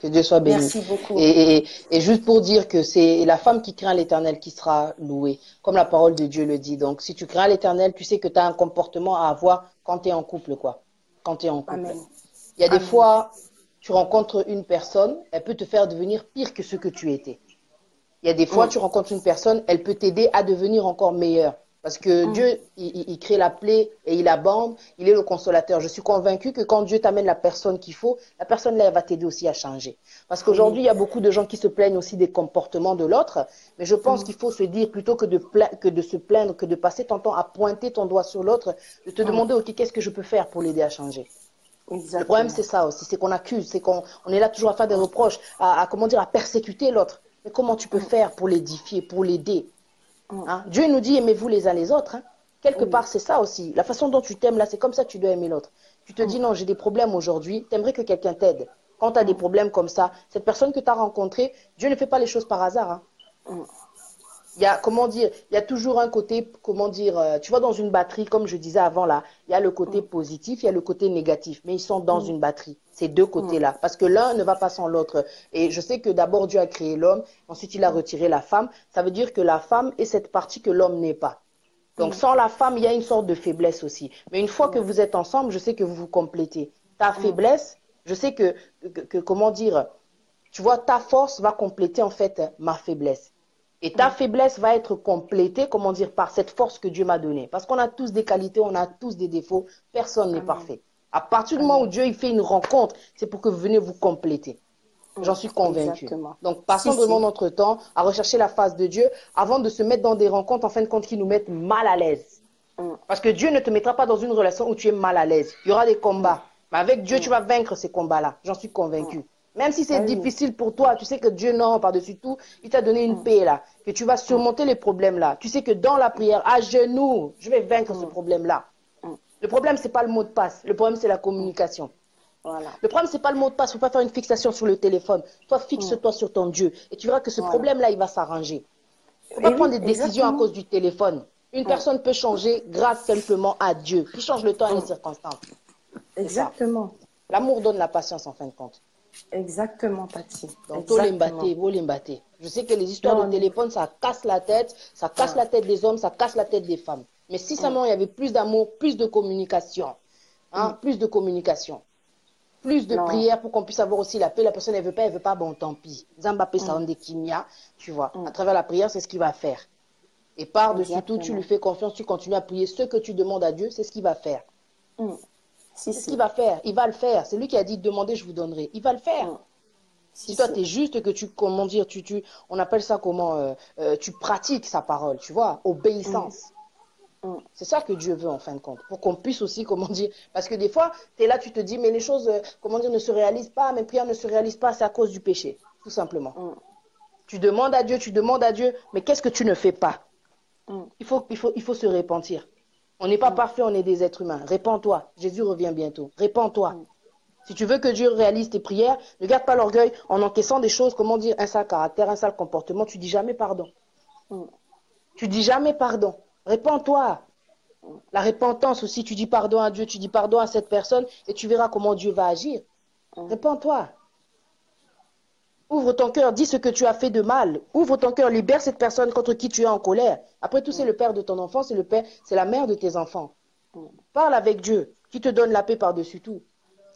S1: Que Dieu soit béni.
S2: Merci beaucoup.
S1: Et juste pour dire que c'est la femme qui craint l'Éternel qui sera louée, comme la parole de Dieu le dit. Donc, si tu crains l'Éternel, tu sais que tu as un comportement à avoir quand tu es en couple, quoi. Quand tu es en couple.
S2: Amen.
S1: Il y a des fois... Tu rencontres une personne, elle peut te faire devenir pire que ce que tu étais. Il y a des fois, tu rencontres une personne, elle peut t'aider à devenir encore meilleur. Parce que Dieu, il crée la plaie et il la bande, il est le consolateur. Je suis convaincue que quand Dieu t'amène la personne qu'il faut, la personne là, elle va t'aider aussi à changer. Parce qu'aujourd'hui, il y a beaucoup de gens qui se plaignent aussi des comportements de l'autre. Mais je pense qu'il faut se dire, plutôt que de se plaindre, que de passer ton temps à pointer ton doigt sur l'autre, de te demander, OK, qu'est-ce que je peux faire pour l'aider à changer? Exactement. Le problème, c'est ça aussi, c'est qu'on accuse, c'est qu'on est là toujours à faire des reproches, à persécuter l'autre. Mais comment tu peux faire pour l'édifier, pour l'aider? Dieu nous dit, aimez-vous les uns les autres. Quelque part, c'est ça aussi. La façon dont tu t'aimes, là, c'est comme ça que tu dois aimer l'autre. Tu te dis, non, j'ai des problèmes aujourd'hui, tu aimerais que quelqu'un t'aide. Quand tu as des problèmes comme ça, cette personne que tu as rencontrée, Dieu ne fait pas les choses par hasard. il y a, comment dire, il y a toujours un côté, comment dire, tu vois, dans une batterie, comme je disais avant là, il y a le côté
S2: Mm,
S1: positif, il y a le côté négatif, mais ils sont dans
S2: mm,
S1: une batterie, ces deux
S2: mm,
S1: côtés-là, parce que l'un ne va pas sans l'autre. Et je sais que d'abord Dieu a créé l'homme, ensuite il a
S2: mm,
S1: retiré la femme, ça veut dire que la femme est cette partie que l'homme n'est pas. Donc
S2: mm.
S1: sans la femme, il y a une sorte de faiblesse aussi. Mais une fois que
S2: Ouais.
S1: vous êtes ensemble, je sais que vous vous complétez. Ta
S2: Mm,
S1: faiblesse, je sais comment dire, tu vois, ta force va compléter en fait ma faiblesse. Et ta
S2: mm.
S1: faiblesse va être complétée, comment dire, par cette force que Dieu m'a donnée. Parce qu'on a tous des qualités, on a tous des défauts, personne n'est
S2: Amen.
S1: parfait. À partir du moment où
S2: Amen.
S1: Dieu il fait une rencontre, c'est pour que vous venez vous compléter.
S2: Mm.
S1: J'en suis convaincue.
S2: Exactement.
S1: Donc,
S2: Si,
S1: passons vraiment
S2: si.
S1: notre temps à rechercher la face de Dieu avant de se mettre dans des rencontres, en fin de compte, qui nous mettent mal à l'aise.
S2: Mm,
S1: Parce que Dieu ne te mettra pas dans une relation où tu es mal à l'aise. Il y aura des
S2: mm,
S1: combats. Mais avec Dieu, tu
S2: mm,
S1: vas vaincre ces combats-là. J'en suis
S2: mm.
S1: convaincue. Même si c'est
S2: Ah oui.
S1: difficile pour toi, tu sais que Dieu, non, par-dessus tout, il t'a donné une
S2: Mm,
S1: paix là, que tu vas
S2: mm,
S1: surmonter les problèmes là. Tu sais que dans la prière, à genoux, je vais vaincre ce
S2: mm,
S1: problème-là.
S2: mm,
S1: Le problème, c'est pas le mot de passe. Le problème, c'est la
S2: mm.
S1: communication.
S2: Voilà.
S1: Le problème, c'est pas le mot de passe. Il ne faut pas faire une fixation sur le téléphone. Toi,
S2: Mm,
S1: fixe-toi sur ton Dieu. Et tu verras que ce
S2: voilà.
S1: problème-là, il va s'arranger. Il ne faut pas
S2: Et
S1: prendre
S2: oui,
S1: des décisions à
S2: exactement.
S1: cause du téléphone. Une
S2: Mm,
S1: personne peut changer grâce simplement à Dieu, qui change le temps et les
S2: mm.
S1: circonstances. C'est ça.
S2: Exactement.
S1: L'amour donne la patience en fin de compte.
S2: Exactement, Tati.
S1: Donc,
S2: Exactement.
S1: vous l'embattez. Je sais que les histoires de
S2: Non,
S1: téléphone, ça casse la tête. Ça casse
S2: ouais.
S1: la tête des hommes, ça casse la tête des femmes. Mais si
S2: Mm,
S1: seulement il y avait plus d'amour, plus de communication,
S2: mm.
S1: hein, plus de communication, plus de
S2: Non.
S1: prières pour qu'on puisse avoir aussi la paix. La personne, elle veut pas, bon, tant pis. Zambapé, ça
S2: Mm,
S1: des kimia, tu vois. À
S2: mm.
S1: travers la prière, c'est ce qu'il va faire. Et par-dessus tout, tu lui
S2: Exactement.
S1: fais confiance, tu continues à prier. Ce que tu demandes à Dieu, c'est ce qu'il va faire.
S2: Mm. Si,
S1: C'est ce qu'il
S2: si.
S1: va faire. Il va le faire. C'est lui qui a dit, demandez, je vous donnerai. Il va le faire.
S2: Mm. Si,
S1: Si toi,
S2: si.
S1: tu es juste, que tu, comment dire, on appelle ça comment, tu pratiques sa parole, tu vois,
S2: Mm,
S1: obéissance.
S2: mm,
S1: C'est ça que Dieu veut en fin de compte, pour qu'on puisse aussi, comment dire, parce que des fois, tu es là, tu te dis, mais les choses, comment dire, ne se réalisent pas, mes prières ne se réalisent pas, c'est à cause du péché, tout simplement.
S2: mm,
S1: Tu demandes à Dieu, mais qu'est-ce que tu ne fais pas?
S2: mm,
S1: Il faut se repentir. On n'est pas
S2: mm,
S1: parfait, on est des êtres humains. Répands-toi, Jésus revient bientôt. Répands-toi.
S2: mm,
S1: Si tu veux que Dieu réalise tes prières, ne garde pas l'orgueil en encaissant des choses, comment dire, un sale caractère, un sale comportement. Tu dis jamais pardon.
S2: mm,
S1: Tu dis jamais pardon. Répands-toi. La repentance aussi, tu dis pardon à Dieu, tu dis pardon à cette personne et tu verras comment Dieu va agir.
S2: mm,
S1: Répands-toi. Ouvre ton cœur, dis ce que tu as fait de mal. Ouvre ton cœur, libère cette personne contre qui tu es en colère. Après tout, c'est
S2: mm,
S1: le père de ton enfant, c'est le père, c'est la mère de tes enfants.
S2: mm,
S1: Parle avec Dieu, qui te donne la paix par-dessus tout.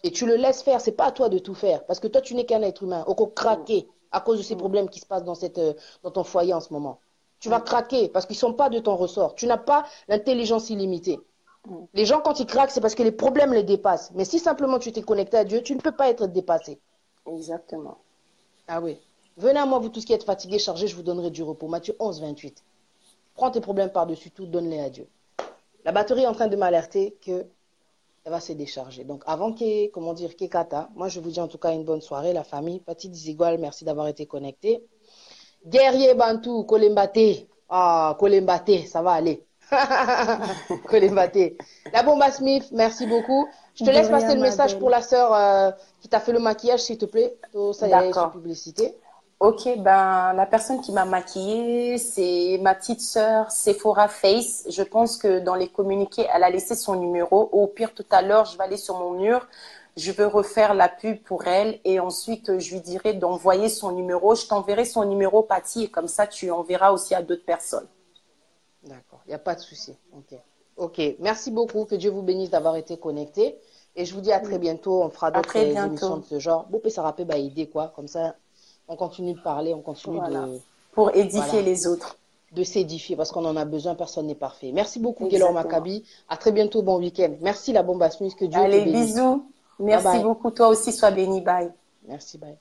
S1: Et tu le laisses faire, c'est pas à toi de tout faire. Parce que toi, tu n'es qu'un être humain. Au coup,
S2: mm,
S1: craquer à cause de ces
S2: mm,
S1: problèmes qui se passent dans ton foyer en ce moment. Tu vas
S2: mm,
S1: craquer parce qu'ils ne sont pas de ton ressort. Tu n'as pas l'intelligence illimitée.
S2: mm.
S1: Les gens, quand ils craquent, c'est parce que les problèmes les dépassent. Mais si simplement tu t'es connecté à Dieu, tu ne peux pas être dépassé.
S2: Exactement.
S1: Ah oui. Venez à moi, vous tous qui êtes fatigués, chargés, je vous donnerai du repos. Matthieu 11, 28. Prends tes problèmes par-dessus tout, donne-les à Dieu. La batterie est en train de m'alerter que elle va se décharger. Donc, avant comment dire, Kekata, moi, je vous dis en tout cas une bonne soirée, la famille. Petit Dizigual, merci d'avoir été connecté. Guerrier Bantou, Kolembate. Ah, Kolembate, ça va aller. Kolembate. La Bomba Smith, merci beaucoup. Je te
S2: De
S1: laisse
S2: rien,
S1: passer le
S2: ma
S1: message pour
S2: belle.
S1: la sœur qui t'a fait le maquillage, s'il te plaît. Tout ça y est, sous
S2: D'accord.
S1: publicité.
S2: Ok, ben la personne qui m'a maquillée, c'est ma petite sœur Sephora Face. Je pense que dans les communiqués, elle a laissé son numéro. Au pire, tout à l'heure, je vais aller sur mon mur. Je veux refaire la pub pour elle et ensuite, je lui dirai d'envoyer son numéro. Je t'enverrai son numéro, Patty, et comme ça, tu enverras aussi à d'autres personnes.
S1: D'accord, il n'y a pas de souci. Ok. Ok, merci beaucoup. Que Dieu vous bénisse d'avoir été connecté. Et je vous dis à très bientôt. On fera
S2: À
S1: d'autres
S2: très
S1: émissions
S2: bientôt.
S1: de ce genre. Boupé Sarapé, bah, idée, quoi. Comme ça, on continue de parler, on continue
S2: Voilà.
S1: de,
S2: Pour édifier
S1: voilà,
S2: les autres.
S1: de s'édifier parce qu'on en a besoin. Personne n'est parfait. Merci beaucoup, Gaylor
S2: Exactement.
S1: Maccabi. À très bientôt. Bon week-end. Merci, la bombe à Smith. Que Dieu te
S2: Allez,
S1: bénisse.
S2: bisous.
S1: Bye
S2: Merci
S1: bye.
S2: beaucoup. Toi aussi, sois béni. Bye.
S1: Merci, bye.